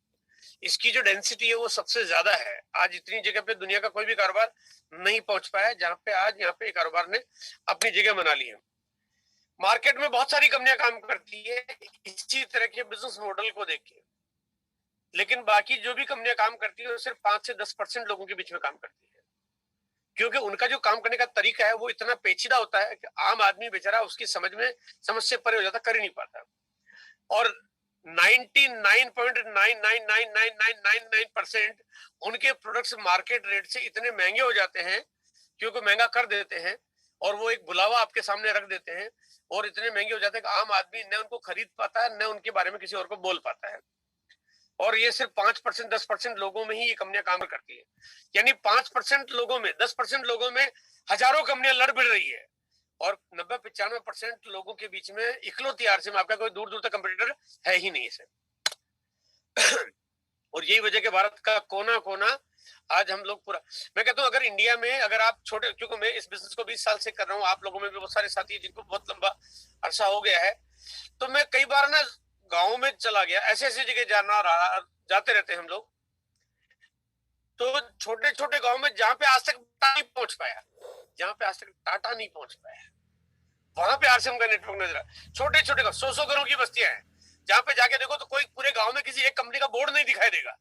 Speaker 1: इसकी जो डेंसिटी है वो सबसे ज्यादा है। आज इतनी जगह पे दुनिया का कोई भी कारोबार नहीं पहुंच पाया जहां पे आज यहाँ पे कारोबार ने अपनी जगह बना ली है। मार्केट में बहुत सारी कंपनियां काम करती है इसी तरह के बिजनेस मॉडल को देख के, लेकिन बाकी जो भी कंपनियां काम करती है वो सिर्फ 5 से 10% लोगों के बीच में काम करती है, क्योंकि उनका जो काम करने का तरीका है वो इतना पेचीदा होता है कि आम आदमी बेचारा उसकी समझ से परे हो जाता, कर ही नहीं पाता। और 99.9999999% उनके प्रोडक्ट्स मार्केट रेट से इतने महंगे हो जाते हैं, क्योंकि महंगा कर देते हैं और वो एक बुलावा आपके सामने रख देते हैं, और इतने महंगे हो जाते हैं कि आम आदमी न उनको खरीद पाता है, न उनके बारे में किसी और को बोल पाता है। और ये सिर्फ 5% 10% लोगों में ही ये कंपनियां काम करती है। यानी 5% लोगों में, 10% लोगों में हजारों कंपनियां लड़ भिड़ रही है, और 90-95% लोगों के बीच में इकलौती आरसीएम, आपका कोई दूर दूर तक कंपटीटर है ही नहीं इसे। और यही वजह के भारत का कोना कोना आज हम लोग पूरा, मैं कहता हूं अगर इंडिया में अगर आप छोटे, क्योंकि मैं इस बिजनेस को 20 साल से कर रहा हूं, आप लोगों में भी बहुत सारे साथी जिनको बहुत लंबा अरसा हो गया है, तो मैं कई बार ना गांव में चला गया, ऐसे ऐसी जगह जाते रहते हैं हम लोग, तो छोटे छोटे गांव में जहां पे आज तक टाटा नहीं पहुंच पाया, वहां पे आरसीएम का नेटवर्क नजर आया। छोटे छोटे 100-100 घरों की बस्तियां हैं, जहां पे जाके देखो तो कोई पूरे गांव में किसी एक कंपनी का बोर्ड नहीं दिखाई देगा,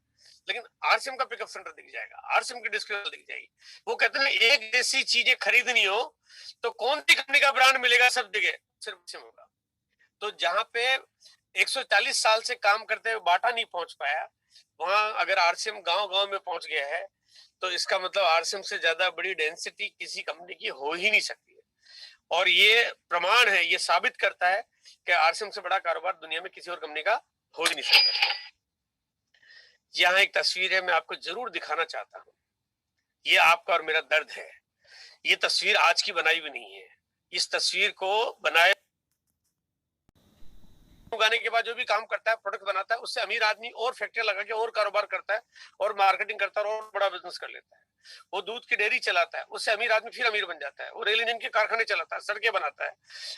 Speaker 1: लेकिन आरसीएम का पिकअप सेंटर दिख जाएगा, आरसीएम की डिस्प्ले दिख जाएगी। वो कहते हैं एक जैसी चीजें खरीदनी हो तो कौन सी कंपनी का ब्रांड मिलेगा, सब जगह सिर्फ आरसीएम होगा। तो जहां पे 140 साल से काम करते हुए बाटा नहीं पहुंच पाया, वहां अगर आरसीएम गांव गांव में पहुंच गया है, तो इसका मतलब आरसीएम से ज्यादा बड़ी डेंसिटी किसी कंपनी की हो ही नहीं सकती है। और ये प्रमाण है, ये साबित करता है कि आरसीएम से बड़ा कारोबार दुनिया में किसी और कंपनी का हो ही नहीं सकता। यहाँ एक तस्वीर है, मैं आपको जरूर दिखाना चाहता हूँ। ये आपका और मेरा दर्द है। ये तस्वीर आज की बनाई हुई नहीं है। इस तस्वीर को बनाए उगाने के बाद जो भी काम करता है, प्रोडक्ट बनाता है, उससे अमीर आदमी और फैक्ट्री लगा के और कारोबार करता है, और मार्केटिंग करता है, और बड़ा बिजनेस कर लेता है। वो दूध की डेयरी चलाता है, उससे अमीर आदमी फिर अमीर बन जाता है। वो रेल इंजन के कारखाने चलाता है, सड़कें बनाता है।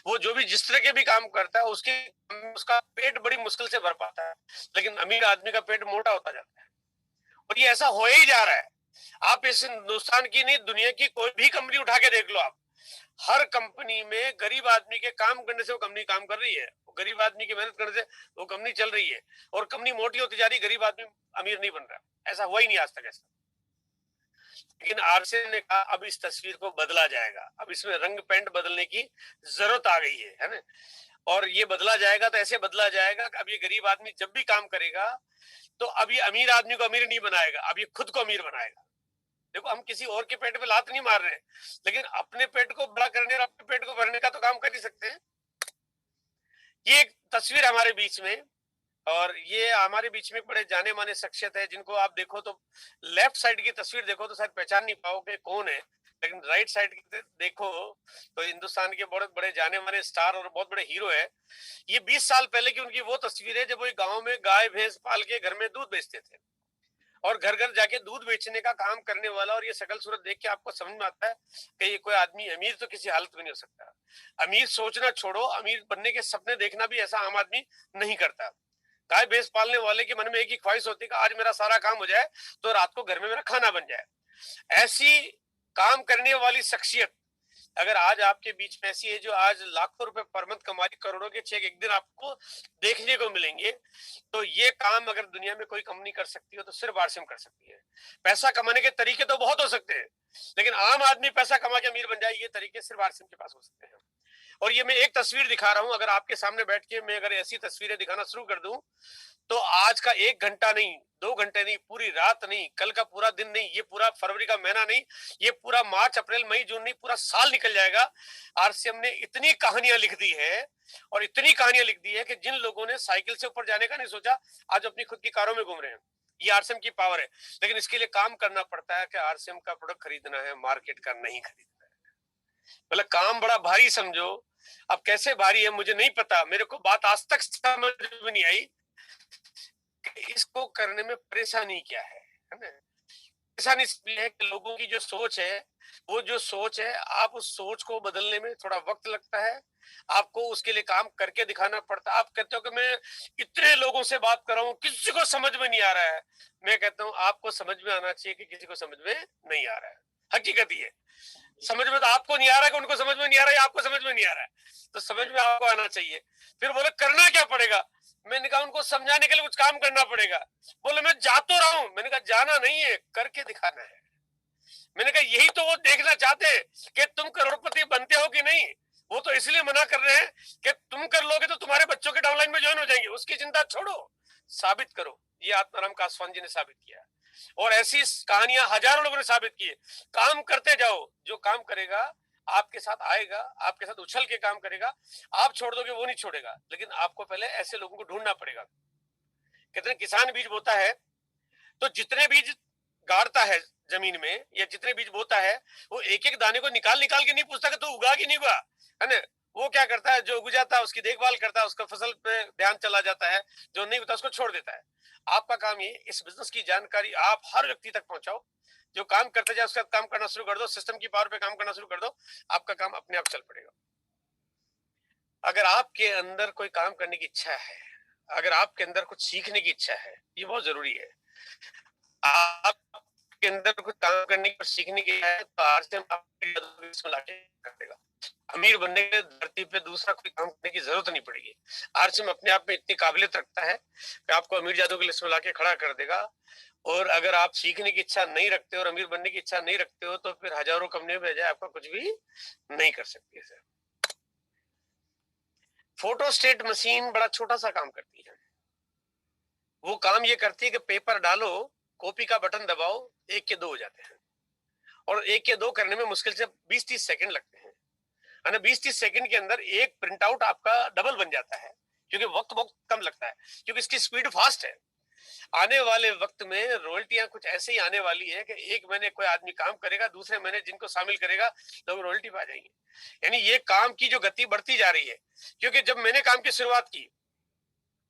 Speaker 1: वो जो भी जिस तरह के भी काम करता है उसका पेट बड़ी मुश्किल से भर पाता है, लेकिन अमीर आदमी का पेट मोटा होता जाता है। और ये ऐसा हो ही जा रहा है। आप इस हिंदुस्तान की नहीं, दुनिया की कोई भी कंपनी उठा के देख लो आप, हर कंपनी में गरीब आदमी के काम करने से वो कंपनी काम कर रही है, गरीब आदमी की मेहनत करने से वो कंपनी चल रही है, और कंपनी मोटी होती जा रही, गरीब आदमी अमीर नहीं बन रहा। ऐसा हुआ ही नहीं आज तक ऐसा। लेकिन आरसीएम ने कहा अब इस तस्वीर को बदला जाएगा, अब इसमें रंग पेंट बदलने की जरूरत आ गई है ना। और ये बदला जाएगा तो ऐसे बदला जाएगा कि अब ये गरीब आदमी जब भी काम करेगा तो अब ये अमीर आदमी को अमीर नहीं बनाएगा, अब ये खुद को अमीर बनाएगा। देखो, हम किसी और के पेट पे लात नहीं मार रहे, लेकिन अपने पेट को बड़ा करने और अपने पेट को भरने का तो काम कर ही सकते हैं। ये एक तस्वीर हमारे बीच में, और ये हमारे बीच में बड़े जाने माने शख्सियत है, जिनको आप देखो तो लेफ्ट साइड की तस्वीर देखो तो शायद पहचान नहीं पाओगे कौन है, लेकिन राइट साइड की देखो तो हिंदुस्तान के बड़े बड़े जाने माने स्टार और बहुत बड़े हीरो है। ये 20 साल पहले की उनकी वो तस्वीर है जब वो गांव में गाय भैंस पाल के घर में दूध बेचते थे, और घर घर जाके दूध बेचने का काम करने वाला। और ये शकल सूरत देख के आपको समझ में आता है कि ये कोई आदमी अमीर तो किसी हालत में नहीं हो सकता। अमीर सोचना छोड़ो, अमीर बनने के सपने देखना भी ऐसा आम आदमी नहीं करता। गाय भैंस पालने वाले के मन में एक ही ख्वाहिश होती है कि आज मेरा सारा काम हो जाए तो रात को घर में मेरा खाना बन जाए। ऐसी काम करने वाली शख्सियत अगर आज आपके बीच में ऐसी है जो आज लाखों रुपए पर मंथ कमा रही, करोड़ों के चेक एक दिन आपको देखने को मिलेंगे, तो ये काम अगर दुनिया में कोई कंपनी कर सकती है तो सिर्फ आरसीएम कर सकती है। पैसा कमाने के तरीके तो बहुत हो सकते हैं, लेकिन आम आदमी पैसा कमा के अमीर बन जाए, ये तरीके सिर्फ आरसीएम के पास हो सकते हैं। और ये मैं एक तस्वीर दिखा रहा हूं, अगर आपके सामने बैठ के मैं अगर ऐसी तस्वीरें दिखाना शुरू कर दूं, तो आज का 1 घंटा नहीं, 2 घंटे नहीं, पूरी रात नहीं, कल का पूरा दिन नहीं, ये पूरा फरवरी का महीना नहीं, ये पूरा मार्च अप्रैल मई जून नहीं, पूरा साल निकल जाएगा। आरसीएम ने इतनी कहानियां लिख दी है, और इतनी कहानियां लिख दी है कि जिन लोगों ने साइकिल से ऊपर जाने का नहीं सोचा, आज अपनी खुद की कारों में घूम रहे हैं। ये आरसीएम की पावर है, लेकिन इसके लिए काम करना पड़ता है कि आरसीएम का प्रोडक्ट खरीदना है, मार्केट का नहीं खरीदना है। मतलब काम बड़ा भारी समझो, अब कैसे भारी है मुझे नहीं पता, मेरे को बात आज तक समझ में नहीं आई इसको करने में परेशानी क्या है ना। परेशानी इसलिए है कि लोगों की जो सोच है, वो जो सोच है, आप उस सोच को बदलने में थोड़ा वक्त लगता है, आपको उसके लिए काम करके दिखाना पड़ता है। आप कहते हो कि मैं इतने लोगों से बात कर रहा हूँ, किसी को समझ में नहीं आ रहा है। मैं कहता हूँ आपको समझ में आना चाहिए कि किसी को समझ में नहीं आ रहा है। हकीकत ही है, समझ में तो आपको नहीं आ रहा है कि उनको समझ में नहीं आ रहा है, आपको समझ में नहीं आ रहा है, तो समझ में आपको आना चाहिए। फिर बोले करना क्या पड़ेगा, मैंने कहा उनको समझाने के लिए कुछ काम करना पड़ेगा। बोले मैं जा तो रहा हूं, मैंने कहा जाना नहीं है, करके दिखाना है। मैंने कहा यही तो वो देखना चाहते हैं कि तुम करोड़पति बनते हो कि नहीं। वो तो इसलिए मना कर रहे हैं कि तुम कर लोगे तो तुम्हारे बच्चों के डाउनलाइन में ज्वाइन हो जाएंगे, उसकी चिंता छोड़ो, साबित करो। ये आत्माराम कासवान जी ने साबित किया, और ऐसी कहानियां हजारों लोगों ने साबित की है। काम करते जाओ, जो काम करेगा आपके साथ आएगा, आपके साथ उछल के काम करेगा, आप छोड़ दोगे वो नहीं छोड़ेगा, लेकिन आपको पहले ऐसे लोगों को ढूंढना पड़ेगा। कहते हैं किसान बीज बोता है तो जितने बीज गाड़ता है जमीन में, या जितने बीज बोता है, वो एक एक दाने को निकाल निकाल के नहीं पूछता कि तू उगा कि नहीं उगा, है ना। वो क्या करता है, जो उग जाता है उसकी देखभाल करता है, उसका फसल पे ध्यान चला जाता है, जो नहीं होता उसको छोड़ देता है। आपका काम ये, इस बिजनेस की जानकारी आप हर व्यक्ति तक पहुंचाओ, जो काम करते जाए उसका काम करना शुरू कर दो, सिस्टम की पावर पे काम करना शुरू कर दो, आपका काम अपने आप चल पड़ेगा। अगर आपके अंदर कोई काम करने की इच्छा है, अगर आपके अंदर कुछ सीखने की इच्छा है, ये बहुत जरूरी है। आपके अंदर कुछ काम करने की, सीखने की है, तो आरसीएम आपको लाके कर देगा। अमीर बनने के धरती पे दूसरा कोई काम करने की जरूरत नहीं पड़ेगी। आरसीएम अपने आप में इतनी काबिलियत रखता है कि आपको अमीर जादू की लिस्ट में लाके खड़ा कर देगा। और अगर आप सीखने की इच्छा नहीं रखते और अमीर बनने की इच्छा नहीं रखते हो, तो फिर हजारों कंपनियों में जाए आपका कुछ भी नहीं कर सकती है। फोटो स्टेट मशीन बड़ा छोटा सा काम करती है। वो काम ये करती है कि पेपर डालो, कॉपी का बटन दबाओ, 1 के 2 हो जाते हैं। और 1 के 2 करने में मुश्किल से 20-30 सेकंड लगते हैं, है ना। 20-30 सेकंड के अंदर एक प्रिंट आउट आपका डबल बन जाता है, क्योंकि वक्त बहुत कम लगता है, क्योंकि इसकी स्पीड फास्ट है। आने वाले वक्त में रॉयल्टियां कुछ ऐसे ही आने वाली है कि एक महीने कोई आदमी काम करेगा, दूसरे महीने जिनको शामिल करेगा लोग रॉयल्टी पा जाएंगे। यानी ये काम की जो गति बढ़ती जा रही है। क्योंकि जब मैंने काम की शुरुआत की,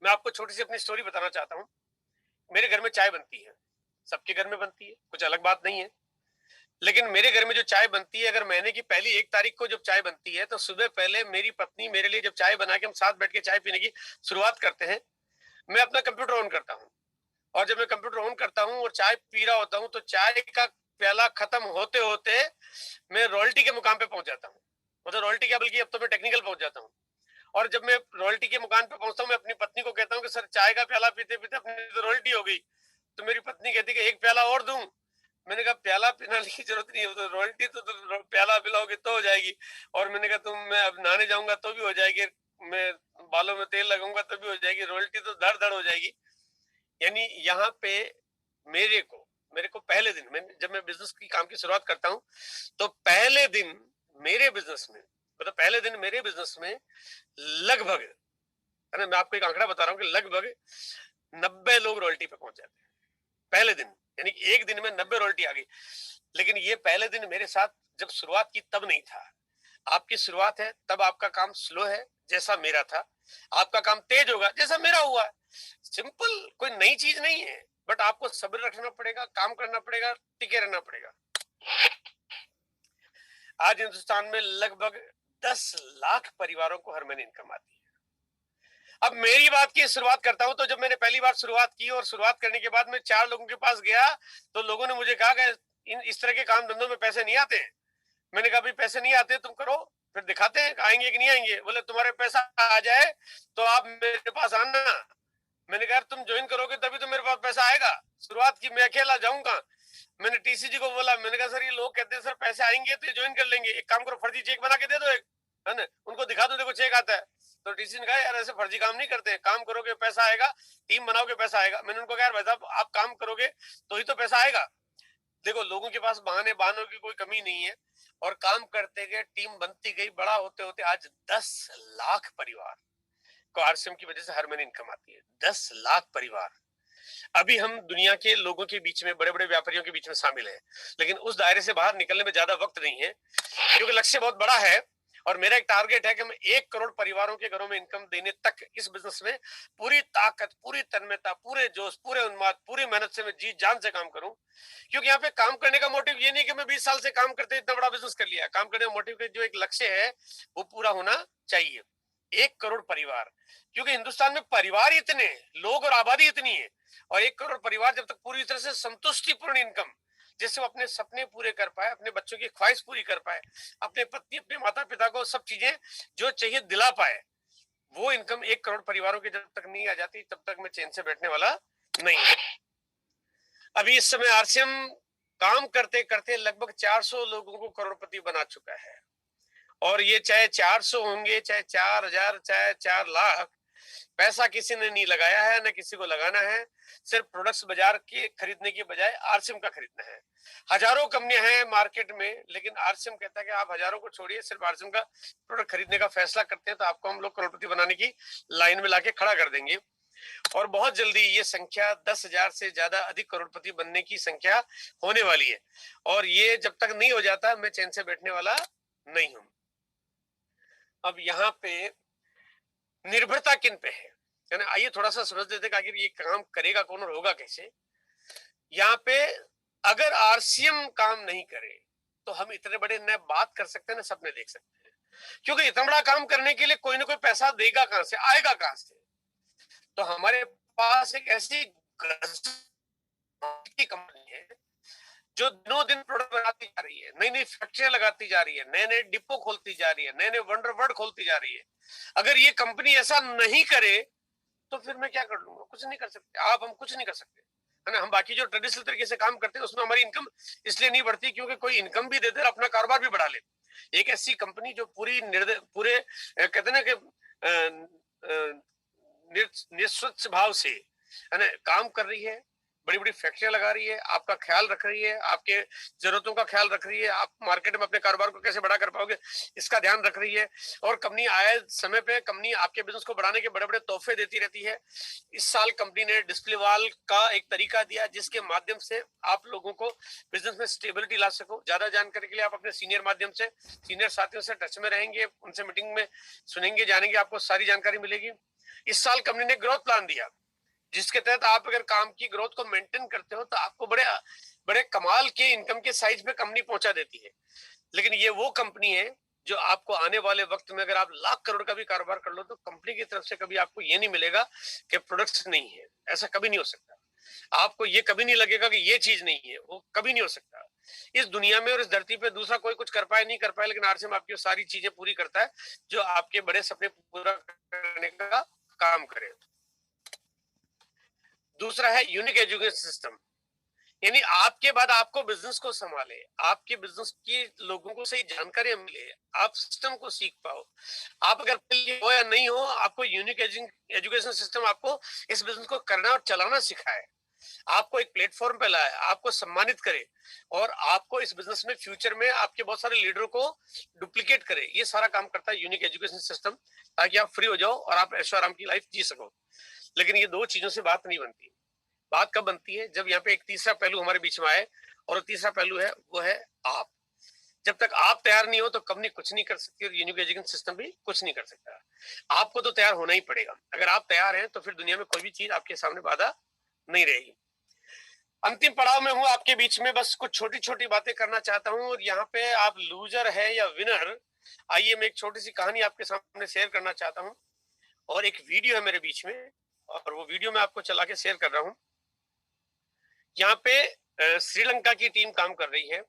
Speaker 1: मैं आपको छोटी सी अपनी स्टोरी बताना चाहता हूँ। मेरे घर में चाय बनती है, सबके घर में बनती है, कुछ अलग बात नहीं है, लेकिन मेरे घर में जो चाय बनती है, अगर महीने की पहली 1 तारीख को जब चाय बनती है, तो सुबह पहले मेरी पत्नी मेरे लिए जब चाय बना के हम साथ बैठ के चाय पीने की शुरुआत करते हैं, मैं अपना कंप्यूटर ऑन करता हूँ। और जब मैं कंप्यूटर ऑन करता हूँ और चाय पी रहा होता हूँ, तो चाय का प्याला खत्म होते होते मैं रॉयल्टी के मुकाम पे पहुंच जाता हूँ। मतलब रॉयल्टी क्या, बल्कि अब तो मैं टेक्निकल पहुंच जाता हूँ। और जब मैं रॉयल्टी के मुकाम पे पहुंचता हूँ, मैं अपनी पत्नी को कहता हूँ कि सर चाय का प्याला पीते पीते अपनी तो रॉयल्टी हो गई। तो मेरी पत्नी कहती कि 1 प्याला और दूं। मैंने कहा प्याला पीने की जरूरत नहीं है, तो रॉयल्टी तो प्याला पिलाओगे तो हो जाएगी। और मैंने कहा तुम, मैं अब नहाने जाऊंगा तो भी हो जाएगी, मैं बालों में तेल लगाऊंगा तो भी हो जाएगी, रॉयल्टी तो धड़ धड़ हो जाएगी। यानी यहाँ पे मेरे को पहले दिन, जब मैं बिजनेस की काम की शुरुआत करता हूँ, तो पहले दिन मेरे बिजनेस में, मतलब पहले दिन मेरे बिजनेस में लगभग, है ना, मैं आपको एक आंकड़ा बता रहा हूँ कि लगभग 90 लोग रॉयल्टी पे पहुंच जाते हैं पहले दिन। यानी कि एक दिन में 90 रॉयल्टी आ गई। लेकिन ये पहले दिन मेरे साथ जब शुरुआत की तब नहीं था। आपकी शुरुआत है तब आपका काम स्लो है, जैसा मेरा था। आपका काम तेज होगा, जैसा मेरा हुआ। सिंपल, कोई नई चीज नहीं है, बट आपको सब्र रखना पड़ेगा, काम करना पड़ेगा, टिके रहना पड़ेगा। आज हिंदुस्तान में लगभग 10 लाख परिवारों को हर महीने इनकम आती है। अब मेरी बात की शुरुआत करता हूं, तो जब मैंने पहली बार शुरुआत की और शुरुआत करने के बाद मैं 4 लोगों के पास गया, तो लोगों ने मुझे कहा कि इस तरह के काम धंधों में पैसे नहीं आते हैं। मैंने कहा भाई पैसे नहीं आते, तुम करो, फिर दिखाते हैं आएंगे कि नहीं आएंगे। बोले तुम्हारे पैसा आ जाए तो आप मेरे पास आना। मैंने कहा तुम ज्वाइन करोगे तभी तो मेरे पास पैसा आएगा। शुरुआत की, मैं अकेला जाऊंगा। मैंने टीसीजी को बोला, मैंने कहा सर ये लोग कहते हैं सर पैसे आएंगे तो ज्वाइन कर लेंगे, एक काम करो फर्जी चेक बना के दे दो एक, है ना, उनको दिखा दो देखो चेक आता है। तो टीसी ने कहा यार ऐसे फर्जी काम नहीं करते, काम करोगे पैसा आएगा, टीम बनाओगे पैसा आएगा। मैंने उनको कहा यार भाई साहब आप काम करोगे तो ही तो पैसा आएगा। देखो लोगों के पास बहानों की कोई कमी नहीं है, और काम करते गए, टीम बनती गई, बड़ा होते होते आज 10 लाख परिवार को आरसीएम की वजह से हर महीने इनकम आती है। 10 लाख परिवार। अभी हम दुनिया के लोगों के बीच में, बड़े बड़े व्यापारियों के बीच में शामिल हैं, लेकिन उस दायरे से बाहर निकलने में ज्यादा वक्त नहीं है, क्योंकि लक्ष्य बहुत बड़ा है। और मेरा एक टारगेट है कि मैं 1 करोड़ परिवारों के घरों में इनकम देने तक इस बिजनेस में पूरी ताकत, पूरी तन्मयता, पूरे जोश, पूरे उन्माद, पूरी मेहनत से मैं जी जान से काम करूं। क्योंकि यहाँ पे काम करने का मोटिव ये नहीं कि मैं 20 साल से काम करते इतना बड़ा बिजनेस कर लिया। काम करने का मोटिव के जो एक लक्ष्य है वो पूरा होना चाहिए। 1 करोड़ परिवार, क्योंकि हिंदुस्तान में परिवार इतने, लोग और आबादी इतनी है, और 1 करोड़ परिवार जब तक पूरी तरह से संतुष्टिपूर्ण इनकम, जिससे वो अपने सपने पूरे कर पाए, अपने बच्चों की ख्वाहिश पूरी कर पाए, अपने पति, अपने माता पिता को सब चीजें जो चाहिए दिला पाए, वो इनकम 1 करोड़ परिवारों की जब तक नहीं आ जाती तब तक मैं चैन से बैठने वाला नहीं है। अभी इस समय आरसीएम काम करते करते लगभग 400 लोगों को करोड़पति बना चुका है, और ये चाहे 400 होंगे, चाहे 4000, चाहे 4 लाख, पैसा किसी ने नहीं लगाया है, न किसी को लगाना है। सिर्फ प्रोडक्ट्स बाजार के खरीदने की बजाय आरसीएम का खरीदना है। हजारों कंपनियां हैं मार्केट में, लेकिन आरसीएम कहता है कि आप हजारों को छोड़िए, सिर्फ आरसीएम का प्रोडक्ट खरीदने का फैसला करते हैं तो आपको हम लोग करोड़पति बनाने की लाइन में लाके खड़ा कर देंगे। और बहुत जल्दी ये संख्या 10,000 से ज्यादा अधिक करोड़पति बनने की संख्या होने वाली है, और ये जब तक नहीं हो जाता मैं चैन से बैठने वाला नहीं हूं। अब यहाँ पे निर्भरता किन पे है ना, आइए थोड़ा सा समझ लेते हैं कि आखिर ये काम करेगा कौन और होगा कैसे। यहाँ पे अगर आरसीएम काम नहीं करे तो हम इतने बड़े न बात कर सकते हैं, न सपने देख सकते हैं, क्योंकि इतना बड़ा काम करने के लिए कोई ना कोई पैसा देगा कहां से, आएगा कहां से। तो हमारे पास एक ऐसी कंपनी है जो दिनों दिन प्रोडक्ट बनाती जा रही है, नई नई फैक्ट्रियां लगाती जा रही है, नए नए डिपो खोलती जा रही है, नए नए वंडर वर्ल्ड खोलती जा रही है। अगर ये कंपनी ऐसा नहीं करे तो फिर मैं क्या कर लूंगा, कुछ नहीं कर सकते आप, हम कुछ नहीं कर सकते, है ना। हम बाकी जो ट्रेडिशनल तरीके से काम करते हैं उसमें हमारी इनकम इसलिए नहीं बढ़ती क्योंकि कोई इनकम भी देते और अपना कारोबार भी बढ़ा ले। एक ऐसी कंपनी जो पूरे कहते ना कि निस्वच्छ भाव से, है ना, काम कर रही है, बड़ी बड़ी फैक्ट्रियां लगा रही है, आपका ख्याल रख रही है, आपके जरूरतों का ख्याल रख रही है, आप मार्केट में अपने कारोबार को कैसे बड़ा कर पाओगे इसका ध्यान रख रही है, और कंपनी आए समय पे कंपनी आपके बिजनेस को बढ़ाने के बड़े बड़े तोहफे देती रहती है। इस साल कंपनी ने डिस्प्ले वॉल का एक तरीका दिया जिसके माध्यम से आप लोगों को बिजनेस में स्टेबिलिटी ला सको। ज्यादा जानकारी के लिए आप अपने सीनियर साथियों से टच में रहेंगे, उनसे मीटिंग में सुनेंगे, जानेंगे, आपको सारी जानकारी मिलेगी। इस साल कंपनी ने ग्रोथ प्लान दिया जिसके तहत आप अगर काम की ग्रोथ को मेंटेन करते हो तो आपको बड़े बड़े कमाल के इनकम के साइज पे कंपनी पहुंचा देती है। लेकिन ये वो कंपनी है जो आपको आने वाले वक्त में अगर आप लाख करोड़ का भी कारोबार कर लो तो कंपनी की तरफ से कभी आपको ये नहीं मिलेगा कि प्रोडक्ट्स नहीं है, ऐसा कभी नहीं हो सकता। आपको ये कभी नहीं लगेगा कि ये चीज नहीं है, वो कभी नहीं हो सकता। इस दुनिया में और इस धरती पे दूसरा कोई कुछ कर पाए नहीं कर पाए, लेकिन आरसीएम आपकी सारी चीजें पूरी करता है जो आपके बड़े सपने पूरा करने का काम करे। दूसरा है यूनिक एजुकेशन सिस्टम, यानी आपके बाद आपको बिजनेस को संभाले, आपके बिजनेस की लोगों को सही जानकारी मिले, आप सिस्टम को सीख पाओ। आप अगर हो या नहीं हो, आपको यूनिक एजुकेशन सिस्टम आपको इस बिजनेस को करना और चलाना सिखाए, आपको एक प्लेटफॉर्म पे लाए, आपको सम्मानित करे, और आपको इस बिजनेस में फ्यूचर में आपके बहुत सारे लीडरों को डुप्लीकेट करे। ये सारा काम करता है यूनिक एजुकेशन सिस्टम, ताकि आप फ्री हो जाओ और आप ऐशो आराम की लाइफ जी सको। लेकिन ये दो चीजों से बात नहीं बनती। बात कब बनती है? जब यहाँ पे एक तीसरा पहलू हमारे बीच में आए, और तीसरा पहलू है वो है आप। जब तक आप तैयार नहीं हो तो कंपनी कुछ नहीं कर सकती और यूनिक एजुकेशन सिस्टम भी कुछ नहीं कर सकता। आपको तो तैयार होना ही पड़ेगा। अगर आप तैयार हैं तो फिर दुनिया में कोई भी चीज आपके सामने बाधा नहीं रहेगी। अंतिम पड़ाव में हूं आपके बीच में, बस कुछ छोटी छोटी बातें करना चाहता हूं, और यहाँ पे आप लूजर है या विनर, आइए मैं एक छोटी सी कहानी आपके सामने शेयर करना चाहता हूं। और एक वीडियो है मेरे बीच में, और वो वीडियो मैं आपको चला के शेयर कर रहा हूं। यहाँ पे श्रीलंका की टीम काम कर रही है,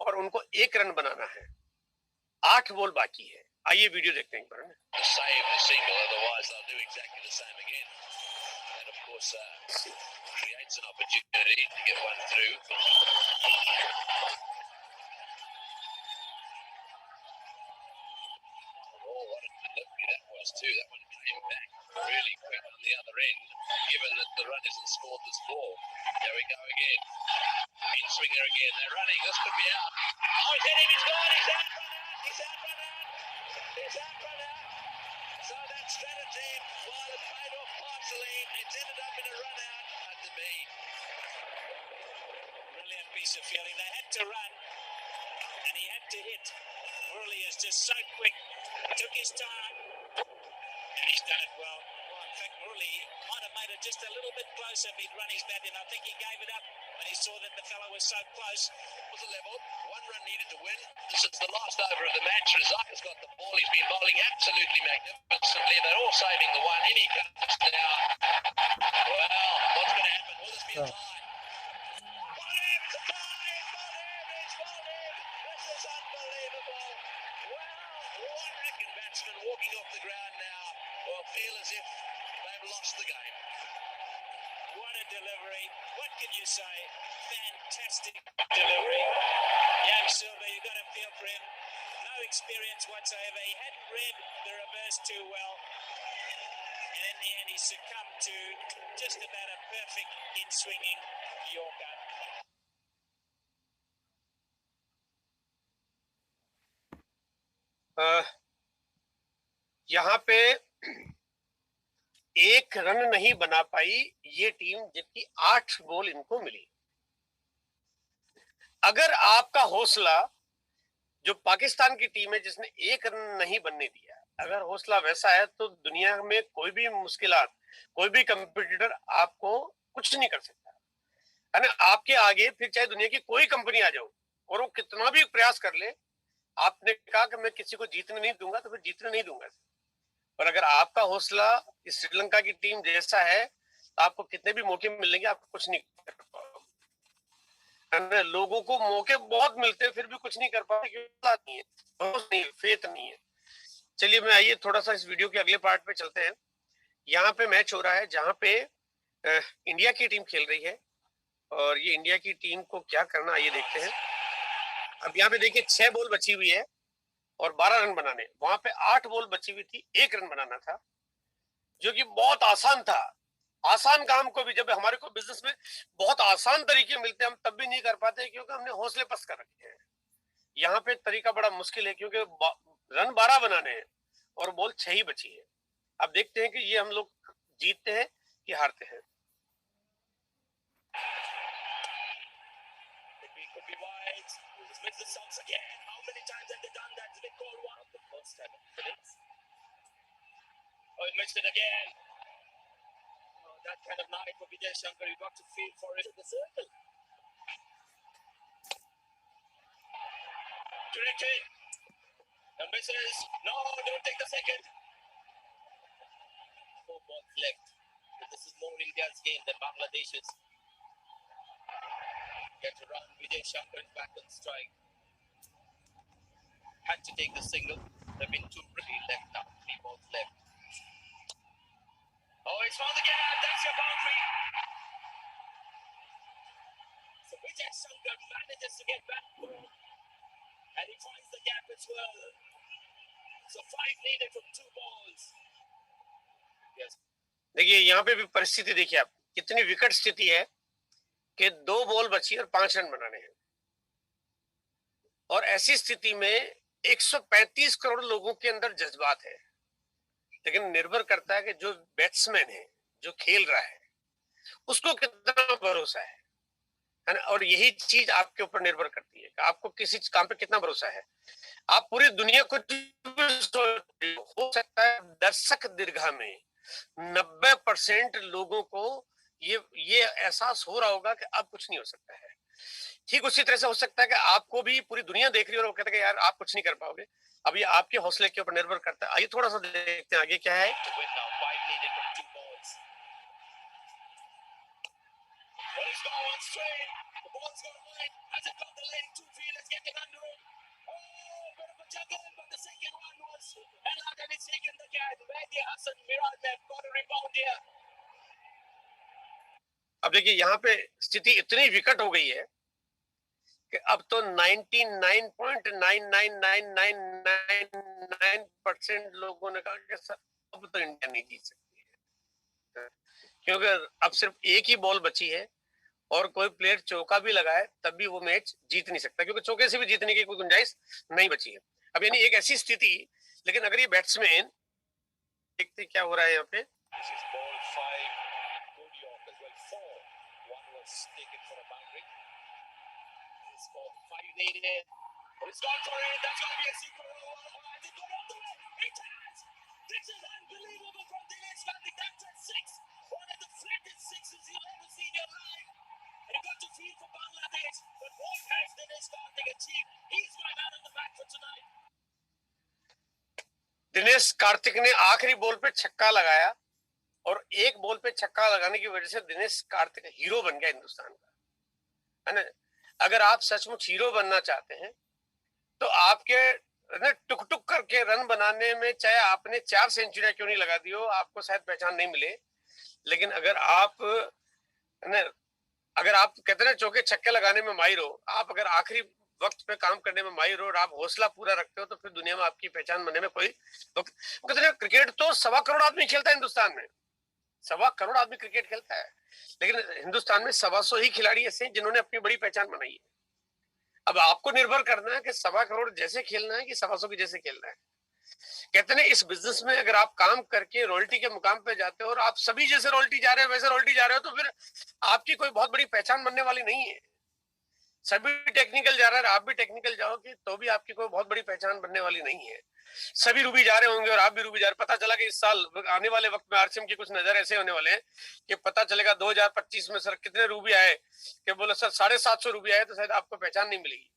Speaker 1: और उनको 1 रन बनाना है। 8 बॉल बाकी है। आइए वीडियो देखते हैं एक बार। Really quick on the other end, given that the run isn't scored this ball. There we go again. In swinger again. They're running. This could be out. Oh, he's hit him. He's gone. He's out. He's out. He's out. So that strategy, while it paid off partially, it's ended up in a run out under me. Brilliant piece of fielding. They had to run, and he had to hit. Murali is just so quick. Took his time. And he's done it well. In fact, Murali might have made it just a little bit closer if he'd run his bat in. I think he gave it up when he saw that the fellow was so close. It was a level. 1 run needed to win. This is the last over of the match. Razak has got the ball. He's been bowling absolutely magnificently. They're all saving the one. In he comes now. Well, what's going to happen? Will this be a tie? It's a tie! It's Baldev! This is unbelievable. Well, one reckon batsman walking off the ground now will feel as if they've lost the game. What a delivery. What can you say? Fantastic delivery. Young Silva, you've got to feel for him. No experience whatsoever. He hadn't read the reverse too well. And in the end, he succumbed to just about a perfect in-swinging Yorker. यहाँ पे 1 run नहीं बना पाई ये team, जबकि 8 ball इनको मिली। अगर आपका हौसला, जो पाकिस्तान की टीम है जिसने 1 रन नहीं बनने दिया, अगर हौसला वैसा है तो दुनिया में कोई भी मुश्किलात, कोई भी कंपटीटर आपको कुछ नहीं कर सकता है ना। आपके आगे फिर चाहे दुनिया की कोई कंपनी आ जाओ और वो कितना भी प्रयास कर ले, आपने कहा कि मैं किसी को जीतने नहीं दूंगा, तो फिर जीतने नहीं दूंगा। पर अगर आपका हौसला इस श्रीलंका की टीम जैसा है, तो आपको कितने भी मौके मिलेंगे, आप कुछ नहीं कर पाओगे। लोगों को मौके बहुत मिलते हैं, फिर भी कुछ नहीं कर पाते, क्यों? नहीं है, भरोसा नहीं है, फेथ नहीं है। चलिए मैं आइए थोड़ा सा इस वीडियो के अगले पार्ट पे चलते हैं। यहाँ पे मैच हो रहा है जहाँ पे इंडिया की टीम खेल रही है, और ये इंडिया की टीम को क्या करना आइए देखते हैं। अब यहाँ पे देखिए 6 बॉल बची हुई है और 12 रन बनाने। वहां पे 8 बॉल बची हुई थी, 1 रन बनाना था, जो कि बहुत आसान था। आसान काम को भी, जब हमारे को बिजनेस में बहुत आसान तरीके मिलते हैं, हम तब भी नहीं कर पाते, क्योंकि हमने हौसले पस्त कर रखे हैं। यहाँ पे तरीका बड़ा मुश्किल है, क्योंकि रन 12 बनाने हैं और बॉल 6 ही बची है। अब देखते हैं कि ये हम लोग जीतते हैं कि हारते हैं। Oh, he missed it again. Oh, that kind of night for Vijay Shankar, you got to feel for it in the circle. Directed. The misses. No, don't take the second. 4 balls left. This is more India's game than Bangladesh's. Get around. Vijay Shankar is back on strike. Had to take the single. There have been 2 pretty left now. 3 balls left. Oh, it's found the gap. That's your boundary. So Vijay Shankar manages to get back home, and he finds the gap as well. So 5 needed from 2 balls. Yes. देखिए यहाँ पे भी परिस्थिति देखिए आप, कितनी विकट स्थिति है कि 2 बॉल बची और 5 रन बनाने हैं। और ऐसी स्थिति में 135 करोड़ लोगों के अंदर जज्बात है, लेकिन निर्भर करता है कि जो बैट्समैन है, जो खेल रहा है, उसको कितना भरोसा है ना। और यही चीज आपके ऊपर निर्भर करती है कि आपको किसी काम पे कितना भरोसा है। आप पूरी दुनिया को हो सकता है दर्शक दीर्घा में 90% लोगों को ये एहसास हो रहा होगा कि अब कुछ नहीं हो सकता है। ठीक उसी तरह से हो सकता है कि आपको भी पूरी दुनिया देख रही है और वो कहते हैं यार आप कुछ नहीं कर पाओगे। अब ये आपके हौसले के ऊपर निर्भर करता है। आइए थोड़ा सा देखते हैं आगे क्या है। has gone one straight. The ball's gone wide. Has it got the lane? Two fielders getting under it. Oh, bit of a juggle, but the second one was allowed and it's taken the catch. Mehdi Hasan Mirad ने got a rebound here. अब देखिए यहाँ पे स्थिति इतनी विकट हो गई है कि अब तो 99.99999% लोगों ने कहा कि सर अब तो इंडिया नहीं जीत सकती है, क्योंकि अब सिर्फ एक ही बॉल बची है और कोई प्लेयर चौका भी लगाए तब भी वो मैच जीत नहीं सकता, क्योंकि चौके से भी जीतने की कोई गुंजाइश नहीं बची है। अब यानी एक ऐसी स्थिति, लेकिन अगर ये बैट्समैन, देखते क्या हो रहा है यहाँ पे, दिनेश कार्तिक ने आखिरी बॉल पे छक्का लगाया और एक बॉल पे छक्का लगाने की वजह से दिनेश कार्तिक हीरो बन गया हिंदुस्तान का, है ना। अगर आप सचमुच हीरो बनना चाहते हैं तो आपके टुक टुक करके रन बनाने में, चाहे आपने 4 सेंचुरियां क्यों नहीं लगा दी हो, आपको शायद पहचान नहीं मिले, लेकिन अगर आप कहते हैं चौके छक्के लगाने में माहिर हो, आप अगर आखिरी वक्त पे काम करने में माहिर हो और आप हौसला पूरा रखते हो, तो फिर दुनिया में आपकी पहचान बनने में कोई वक्त। कहते हैं क्रिकेट तो 1.25 करोड़ आदमी खेलता है हिंदुस्तान में, 1.25 करोड़ आदमी क्रिकेट खेलता है, लेकिन हिंदुस्तान में 125 ही खिलाड़ी ऐसे हैं जिन्होंने अपनी बड़ी पहचान बनाई है। अब आपको निर्भर करना है कि 1.25 करोड़ जैसे खेलना है कि 125 की जैसे खेलना है। कहते हैं इस बिजनेस में अगर आप काम करके रॉयल्टी के मुकाम पे जाते हो और आप सभी जैसे रॉयल्टी जा रहे हो वैसे रॉयल्टी जा रहे हो, तो फिर आपकी कोई बहुत बड़ी पहचान बनने वाली नहीं है। सभी टेक्निकल जा रहा है, आप भी टेक्निकल जाओगे तो भी आपकी कोई बहुत बड़ी पहचान बनने वाली नहीं है। सभी रूबी जा रहे होंगे और आप भी रूबी जा रहे, पता चला कि इस साल आने वाले वक्त में आरसीएम के कुछ नजर ऐसे होने वाले हैं कि पता चलेगा 2025 में सर कितने रूबी आए, कि बोले सर 750 रूबी आए, तो शायद आपको पहचान नहीं मिलेगी।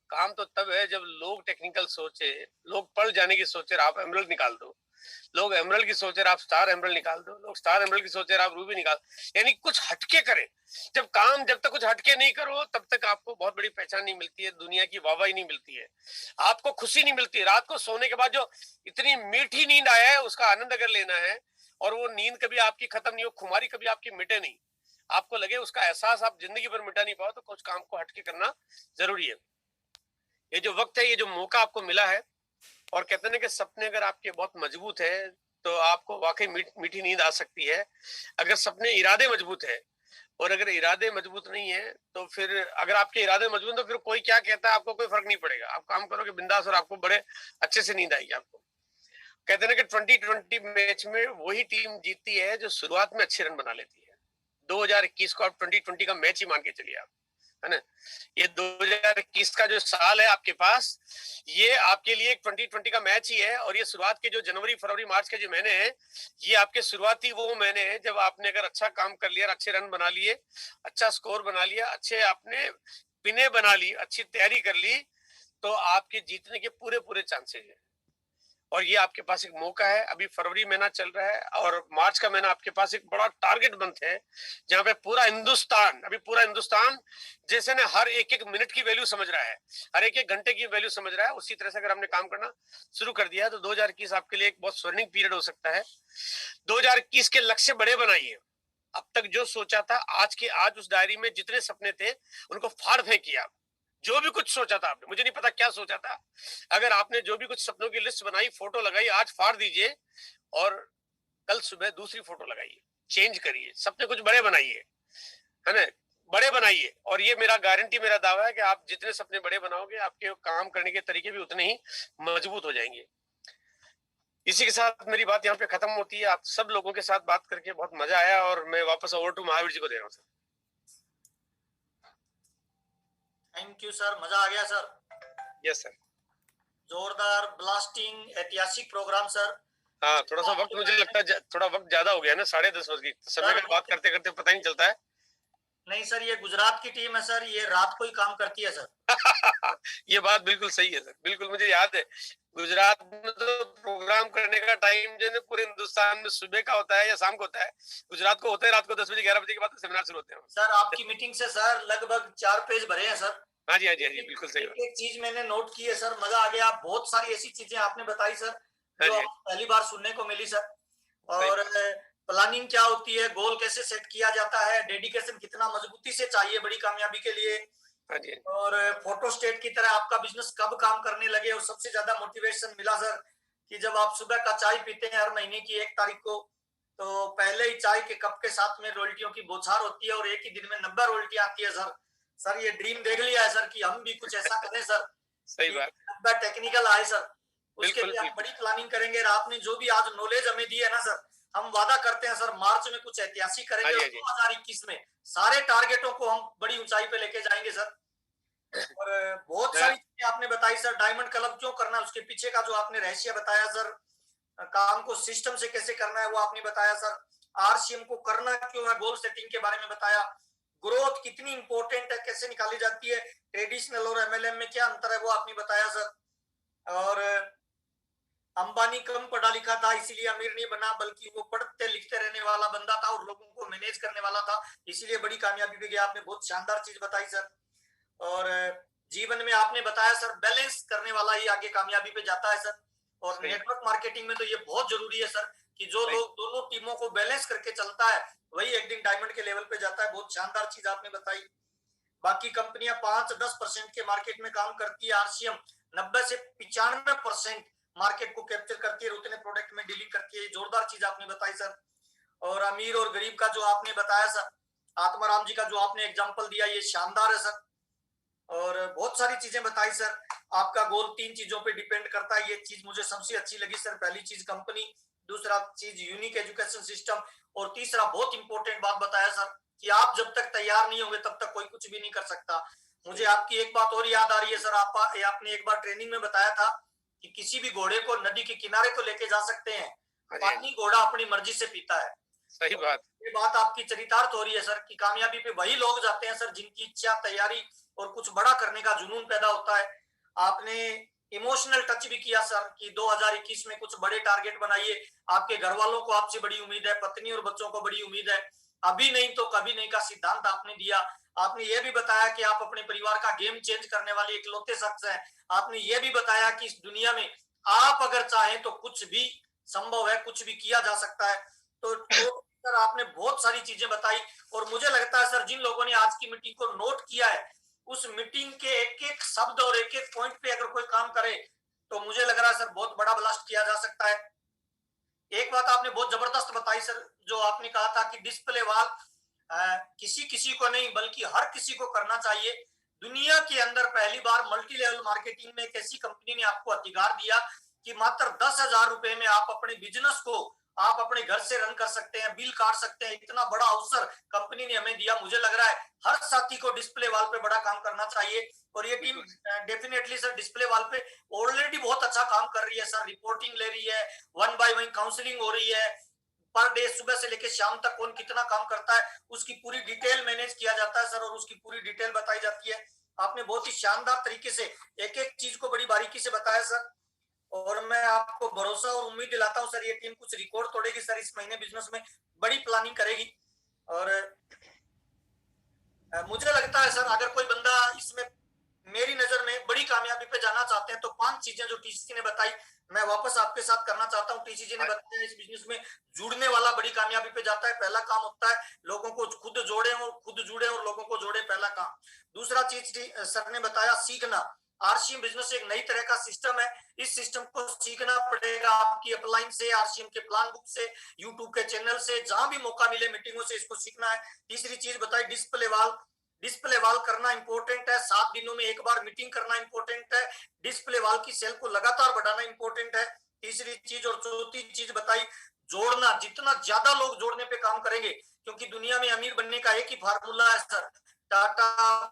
Speaker 1: काम तो तब है जब लोग टेक्निकल सोचे, लोग पढ़ जाने की सोचे, आप एमरल्ड निकाल दो, लोग एमरल्ड की सोचे आप स्टार एमरल्ड निकाल दो, लोग स्टार एमरल्ड की सोचे आप रूबी निकाल, यानी कुछ हटके करें। जब तक कुछ हटके नहीं करो तब तक आपको बहुत बड़ी पहचान नहीं मिलती है, दुनिया की वाहवाही नहीं मिलती है, आपको खुशी नहीं मिलती। रात को सोने के बाद जो इतनी मीठी नींद आया है उसका आनंद अगर लेना है, और वो नींद कभी आपकी खत्म नहीं हो, खुमारी कभी आपकी मिटे नहीं, आपको लगे उसका एहसास आप जिंदगी भर मिटा नहीं पाओ, तो कुछ काम को हटके करना जरूरी है। ये जो वक्त है, ये जो मौका आपको मिला है, और कहते हैं कि सपने अगर आपके बहुत मजबूत है तो आपको वाकई मीठी नींद आ सकती है। अगर सपने इरादे मजबूत है, और अगर इरादे मजबूत नहीं है तो फिर अगर आपके इरादे मजबूत तो फिर कोई क्या कहता है आपको कोई फर्क नहीं पड़ेगा, आप काम करोगे बिंदास और आपको बड़े अच्छे से नींद आएगी आपको। कहते हैं कि 2020 मैच में वही टीम जीतती है जो शुरुआत में अच्छे रन बना लेती है। 2021 को आप 2020 का मैच ही मान के चलिए आप, है ना। ये 2021 का जो साल है आपके पास, ये आपके लिए एक 2020 का मैच ही है, और ये शुरुआत के जो जनवरी फरवरी मार्च के जो महीने हैं, ये आपके शुरुआती वो महीने हैं जब आपने अगर अच्छा काम कर लिया, अच्छे रन बना लिए, अच्छा स्कोर बना लिया, अच्छे आपने पिने बना ली, अच्छी तैयारी कर ली, तो आपके जीतने के पूरे पूरे चांसेस है। और ये आपके पास एक मौका है। अभी फरवरी महीना चल रहा है और मार्च का महीना आपके पास एक बड़ा टारगेट मंथ है, जहां पे पूरा हिंदुस्तान जैसे ने हर एक एक मिनट की वैल्यू समझ रहा है, हर एक एक घंटे की वैल्यू समझ रहा है। उसी तरह से अगर हमने काम करना शुरू कर दिया तो 2021 आपके लिए एक बहुत स्वर्णिम पीरियड हो सकता है। 2021 के लक्ष्य बड़े बनाइए। अब तक जो सोचा था, आज उस डायरी में जितने सपने थे उनको फाड़ फेंकिए। जो भी कुछ सोचा था आपने, मुझे नहीं पता क्या सोचा था, अगर आपने जो भी कुछ सपनों की लिस्ट बनाई, फोटो लगाई, आज फाड़ दीजिए और कल सुबह दूसरी फोटो लगाइए, चेंज करिए, सपने कुछ बड़े बनाइए, है ना, बड़े बनाइए। और ये मेरा गारंटी, मेरा दावा है कि आप जितने सपने बड़े बनाओगे, आपके काम करने के तरीके भी उतने ही मजबूत हो जाएंगे। इसी के साथ मेरी बात यहाँ पे खत्म होती है। आप सब लोगों के साथ बात करके बहुत मजा आया, और मैं वापस ओवर टू महावीर जी को दे रहा हूँ सर।
Speaker 2: थैंक यू सर, मजा आ गया सर।
Speaker 1: यस सर,
Speaker 2: जोरदार ब्लास्टिंग ऐतिहासिक प्रोग्राम सर।
Speaker 1: हाँ, थोड़ा सा वक्त मुझे लगता है थोड़ा वक्त ज्यादा हो गया ना, 10:30 बज गई, समय में बात करते करते पता ही नहीं चलता है।
Speaker 2: नहीं सर, ये गुजरात की टीम है सर, ये रात को ही काम करती है सर।
Speaker 1: ये बात बिल्कुल सही है सर, बिल्कुल मुझे याद है। गुजरात में तो प्रोग्राम करने का टाइम जो है पूरे हिंदुस्तान में सुबह का होता है या शाम को होता है, गुजरात को होता है रात को 10 बजे 11 बजे के बाद सेमिनार शुरू होते हैं।
Speaker 2: सर आपकी मीटिंग से सर लगभग 4 पेज भरे हैं सर।
Speaker 1: हाँ जी, हाँ जी, हाँ जी, बिल्कुल सही बात।
Speaker 2: एक चीज मैंने नोट की है सर, मजा आ गया। बहुत सारी ऐसी चीजें आपने बताई सर
Speaker 1: हाँ
Speaker 2: जो
Speaker 1: जी,
Speaker 2: पहली बार सुनने को मिली सर।
Speaker 1: सही
Speaker 2: और
Speaker 1: बात।
Speaker 2: प्लानिंग क्या होती है, गोल कैसे सेट किया जाता है, डेडिकेशन कितना मजबूती से चाहिए बड़ी कामयाबी के लिए,
Speaker 1: हाँ जी,
Speaker 2: और फोटो स्टेट की तरह आपका बिजनेस कब काम करने लगे। और सबसे ज्यादा मोटिवेशन मिला सर कि जब आप सुबह का चाय पीते हैं हर महीने की 1 तारीख को, तो पहले ही चाय के कप के साथ में रोल्टियों की बौछार होती है और एक ही दिन में 90 रोल्टी आती है सर। सर ये ड्रीम देख लिया है सर कि हम भी कुछ ऐसा करें सर
Speaker 1: सही
Speaker 2: कि
Speaker 1: बात।
Speaker 2: 90 टेक्निकल आए सर। उसके
Speaker 1: बिल्कुल,
Speaker 2: लिए हम
Speaker 1: बिल्कुल।
Speaker 2: बड़ी प्लानिंग करेंगे। और आपने जो भी आज नॉलेज हमें दी है ना सर, हम वादा करते हैं सर मार्च में कुछ ऐतिहासिक
Speaker 1: हाँ
Speaker 2: करेंगे
Speaker 1: जी,
Speaker 2: और
Speaker 1: हाँ जी।
Speaker 2: 2021 में सारे टारगेटों को हम बड़ी ऊंचाई पे लेके जाएंगे सर। और बहुत
Speaker 1: मैं
Speaker 2: सारी चीजें आपने बताई सर। डायमंड क्लब क्यों करना है उसके पीछे का जो आपने रहस्य बताया सर, काम को सिस्टम से कैसे करना है वो आपने बताया सर। आरसीएम को करना क्यों है, गोल सेटिंग के बारे में बताया। ग्रोथ कितनी इंपॉर्टेंट है, कैसे निकाली जाती है, ट्रेडिशनल और एमएलएम में क्या अंतर है वो आपने बताया सर। और अंबानी कम पढ़ा लिखा था इसीलिए अमीर नहीं बना, बल्कि वो पढ़ते लिखते रहने वाला बंदा था और लोगों को मैनेज करने वाला था, इसीलिए बड़ी कामयाबी पे गया। आपने बहुत शानदार चीज बताई सर। और जीवन में आपने बताया सर बैलेंस करने वाला ही आगे कामयाबी पे जाता है सर। और
Speaker 1: सही
Speaker 2: नेटवर्क मार्केटिंग में तो ये बहुत जरूरी है सर कि जो
Speaker 1: सही
Speaker 2: लोग दोनों टीमों को बैलेंस करके चलता है वही एक दिन डायमंड के लेवल पे जाता है। बहुत शानदार चीज आपने बताई। बाकी कंपनियां 5-10% के मार्केट में काम करती है, आरसीएम 90 से 95% मार्केट को कैप्चर करती है, उतने प्रोडक्ट में डीलिंग करती है। जोरदार चीज आपने बताई सर। और अमीर और गरीब का जो आपने बताया सर, आत्माराम जी का जो आपने एग्जाम्पल दिया ये शानदार है सर। और बहुत सारी चीजें बताई सर। आपका गोल 3 चीजों पे डिपेंड करता है, ये चीज मुझे सबसे अच्छी लगी सर। पहली चीज कंपनी, दूसरा चीज यूनिक एजुकेशन सिस्टम, और तीसरा बहुत इंपॉर्टेंट बात बताया सर कि आप जब तक तैयार नहीं होंगे तब तक कोई कुछ भी नहीं कर सकता। मुझे आपकी एक बात और याद आ रही है सर, आपने एक बार ट्रेनिंग में बताया था कि किसी भी घोड़े को नदी के किनारे को लेके जा सकते हैं,
Speaker 1: हाँ जी, हाँ जी।
Speaker 2: पानी घोड़ा अपनी मर्जी से पीता है।
Speaker 1: सही बात।
Speaker 2: ये बात आपकी चरितार्थ हो रही है सर कि कामयाबी पे वही लोग जाते हैं सर जिनकी इच्छा, तैयारी और कुछ बड़ा करने का जुनून पैदा होता है। आपने इमोशनल टच भी किया सर कि 2021 में कुछ बड़े टारगेट बनाइए। आपके घर वालों को आपसे बड़ी उम्मीद है, पत्नी और बच्चों को बड़ी उम्मीद है। अभी नहीं तो कभी नहीं का सिद्धांत आपने दिया। आपने ये भी बताया कि आप अपने परिवार का गेम चेंज करने वाले इकलौते शख्स हैं। आपने ये भी बताया कि इस दुनिया में आप अगर चाहें तो कुछ भी संभव है, कुछ भी किया जा सकता है। तो सर आपने बहुत सारी चीजें बताई। और मुझे लगता है सर जिन लोगों ने आज की मीटिंग को नोट किया है, उस मीटिंग के एक एक शब्द और एक एक पॉइंट पे अगर कोई काम करे तो मुझे लग रहा है सर बहुत बड़ा ब्लास्ट किया जा सकता है। एक बात आपने बहुत जबरदस्त बताई सर, जो आपने कहा था कि डिस्प्ले वॉल किसी किसी को नहीं बल्कि हर किसी को करना चाहिए। दुनिया के अंदर पहली बार मल्टी लेवल मार्केटिंग में एक ऐसी कंपनी ने आपको अधिकार दिया कि मात्र 10,000 रुपए में आप अपने बिजनेस को आप अपने घर से रन कर सकते हैं, बिल काट सकते हैं। इतना बड़ा अवसर कंपनी ने हमें दिया। मुझे लग रहा है हर साथी को डिस्प्ले वॉल पे बड़ा काम करना चाहिए। और ये टीम
Speaker 1: बिल्कुल।
Speaker 2: डेफिनेटली सर डिस्प्ले वॉल पे ऑलरेडी बहुत अच्छा काम कर रही है सर। रिपोर्टिंग ले रही है, 1 बाय 1 काउंसलिंग हो रही है। पर डे सुबह से लेकर शाम तक कौन कितना काम करता है उसकी पूरी डिटेल मैनेज किया जाता है सर, और उसकी पूरी डिटेल बताई जाती है। आपने बहुत ही शानदार तरीके से एक एक चीज को बड़ी बारीकी से बताया सर। और मैं आपको भरोसा और उम्मीद दिलाता हूं सर ये टीम कुछ रिकॉर्ड तोड़ेगी सर, इस महीने बिजनेस में बड़ी प्लानिंग करेगी। और मुझे लगता है सर अगर कोई बंदा इसमें मेरी नजर में बड़ी कामयाबी पे जाना चाहते हैं तो 5 चीजें जो टीसीजी ने बताई मैं वापस आपके साथ करना चाहता हूँ। टीसीजी ने
Speaker 1: हाँ,
Speaker 2: बताया इस बिजनेस में जुड़ने वाला बड़ी कामयाबी पे जाता है। पहला काम होता है लोगों को खुद जोड़े और खुद जुड़े और लोगों को जोड़े, पहला काम। दूसरा चीज सर ने बताया सीखना। आरसीएम बिजनेस एक नई तरह का सिस्टम है, इस सिस्टम को सीखना पड़ेगा आपकी अपलाइन से, आरसीएम के प्लान बुक से, यूट्यूब के चैनल से, जहां भी मौका मिले मीटिंगों से इसको सीखना है। तीसरी चीज बताई डिस्प्ले वॉल। डिस्प्ले वॉल करना इंपॉर्टेंट है, 7 दिनों में एक बार मीटिंग करना इंपॉर्टेंट है। डिस्प्ले वॉल की सेल को लगातार बढ़ाना इंपॉर्टेंट है। तीसरी चीज और चौथी चीज बताई जोड़ना। जितना ज्यादा लोग जोड़ने पे काम करेंगे, क्योंकि दुनिया में अमीर बनने का एक ही फार्मूला है सर। टाटा,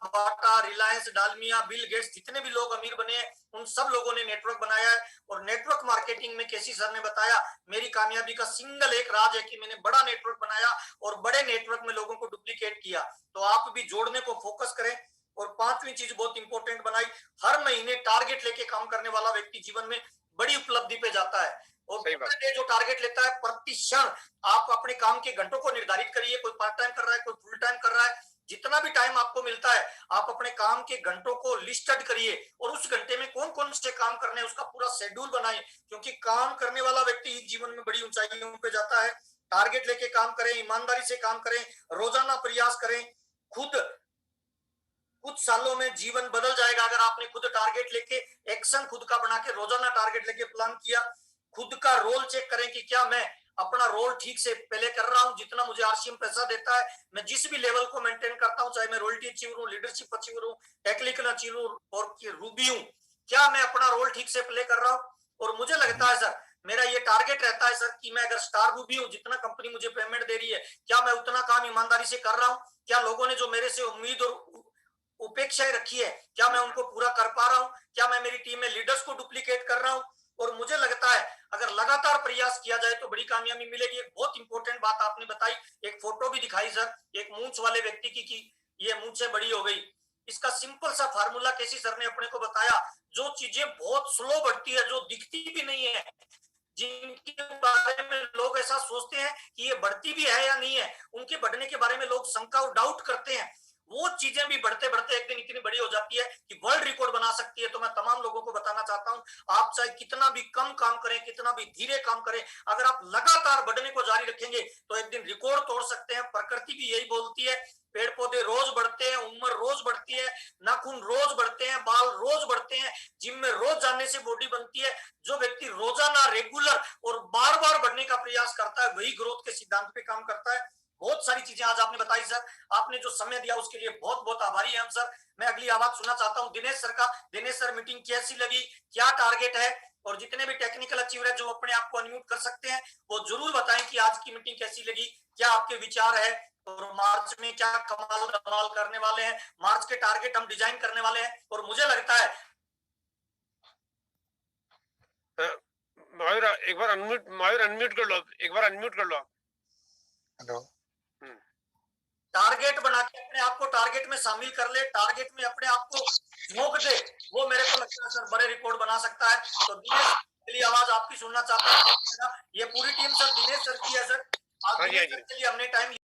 Speaker 2: बाटा, रिलायंस, डालमिया, बिल गेट्स, जितने भी लोग अमीर बने हैं उन सब लोगों ने नेटवर्क बनाया है। और नेटवर्क मार्केटिंग में केसी सर ने बताया मेरी कामयाबी का सिंगल एक राज है कि मैंने बड़ा नेटवर्क बनाया और बड़े नेटवर्क में लोगों को डुप्लीकेट किया। तो आप भी जोड़ने को फोकस करें। और 5वीं चीज बहुत इंपॉर्टेंट बनाई, हर महीने टारगेट लेके काम करने वाला व्यक्ति जीवन में बड़ी उपलब्धि पे जाता है। और
Speaker 1: सही बात।
Speaker 2: पर डे जो टारगेट लेता है, प्रति क्षण आप अपने काम के घंटों को निर्धारित करिए। कोई पार्ट टाइम कर रहा है, कोई फुल टाइम कर रहा है, जितना भी टाइम आपको मिलता है आप अपने काम के घंटों को लिस्टेड करिए और उस घंटे में कौन कौन से काम करने हैं उसका पूरा शेड्यूल बनाएं, क्योंकि काम करने वाला व्यक्ति ही जीवन में बड़ी ऊंचाइयों पे जाता है। टारगेट लेके काम करें, ईमानदारी से काम करें, रोजाना प्रयास करें। खुद कुछ सालों में जीवन बदल जाएगा अगर आपने खुद टारगेट लेके एक्शन खुद का बना के रोजाना टारगेट लेके प्लान किया। खुद का रोल चेक करें कि क्या मैं अपना रोल ठीक से पहले कर रहा हूं, जितना मुझे आरसीएम पैसा देता है, मैं जिस भी लेवल को मेंटेन करता हूं, चाहे मैं रॉयल्टी अचीवर हूं, लीडरशिप अचीवर हूं, टेक्निकल अचीवर और रूबी हूं, क्या मैं अपना रोल ठीक से प्ले कर रहा हूं। और मुझे लगता है सर, मेरा ये टारगेट रहता है सर कि मैं अगर स्टार रूबी हूं, जितना कंपनी मुझे पेमेंट दे रही है, क्या मैं उतना काम ईमानदारी से कर रहा हूं, क्या लोगों ने जो मेरे से उम्मीद और उपेक्षाएं रखी है क्या मैं उनको पूरा कर पा रहा हूं, क्या मैं मेरी टीम में लीडर्स को डुप्लीकेट कर रहा हूं। और मुझे लगता है अगर लगातार प्रयास किया जाए तो बड़ी कामयाबी मिलेगी। एक बहुत इंपॉर्टेंट बात आपने बताई, एक फोटो भी दिखाई सर एक मूंछ वाले व्यक्ति की कि ये मूंछें बड़ी हो गई। इसका सिंपल सा फार्मूला केसी सर ने अपने को बताया, जो चीजें बहुत स्लो बढ़ती है, जो दिखती भी नहीं है, जिनके बारे में लोग ऐसा सोचते हैं कि ये बढ़ती भी है या नहीं है, उनके बढ़ने के बारे में लोग शंका और डाउट करते हैं, वो चीजें भी बढ़ते बढ़ते एक दिन इतनी बड़ी हो जाती है कि वर्ल्ड रिकॉर्ड बना सकती है। तो मैं तमाम लोगों को बताना चाहता हूं, आप चाहे कितना भी कम काम करें, कितना भी धीरे काम करें, अगर आप लगातार बढ़ने को जारी रखेंगे तो एक दिन रिकॉर्ड तोड़ सकते हैं। प्रकृति भी यही बोलती है, पेड़ पौधे रोज बढ़ते हैं, उम्र रोज बढ़ती है, नाखून रोज बढ़ते हैं, बाल रोज बढ़ते हैं, जिम में रोज जाने से बॉडी बनती है। जो व्यक्ति रोजाना रेगुलर और बार बार बढ़ने का प्रयास करता है वही ग्रोथ के सिद्धांत पे काम करता है। बहुत सारी चीजें आज आपने बताई सर, आपने जो समय दिया उसके लिए बहुत बहुत आभारी हैं हम सर। मैं अगली आवाज सुनना चाहता हूं दिनेश सर का। दिनेश सर, मीटिंग कैसी लगी, क्या टारगेट है, और जितने भी टेक्निकल अचीवर है जो अपने आप को अनम्यूट कर सकते हैं वो जरूर बताएं कि आज की मीटिंग कैसी लगी, क्या आपके विचार है, और मार्च में क्या कमाल धमाल करने वाले हैं, मार्च के टारगेट हम डिजाइन करने वाले हैं। और मुझे लगता है
Speaker 1: महावीर एक बार अनम्यूट, महावीर अनम्यूट कर लो, एक बार अनम्यूट कर लो आप।
Speaker 3: हेलो,
Speaker 2: टारगेट बना के अपने आप को टारगेट में शामिल कर ले, टारगेट में अपने आप को झोंक दे, वो मेरे को लगता है सर बड़े रिकॉर्ड बना सकता है। तो दिनेश के लिए आवाज आपकी सुनना चाहता हूँ। ये पूरी टीम सर दिनेश सर की है सर, आज दिनेश सर के लिए हमने टाइम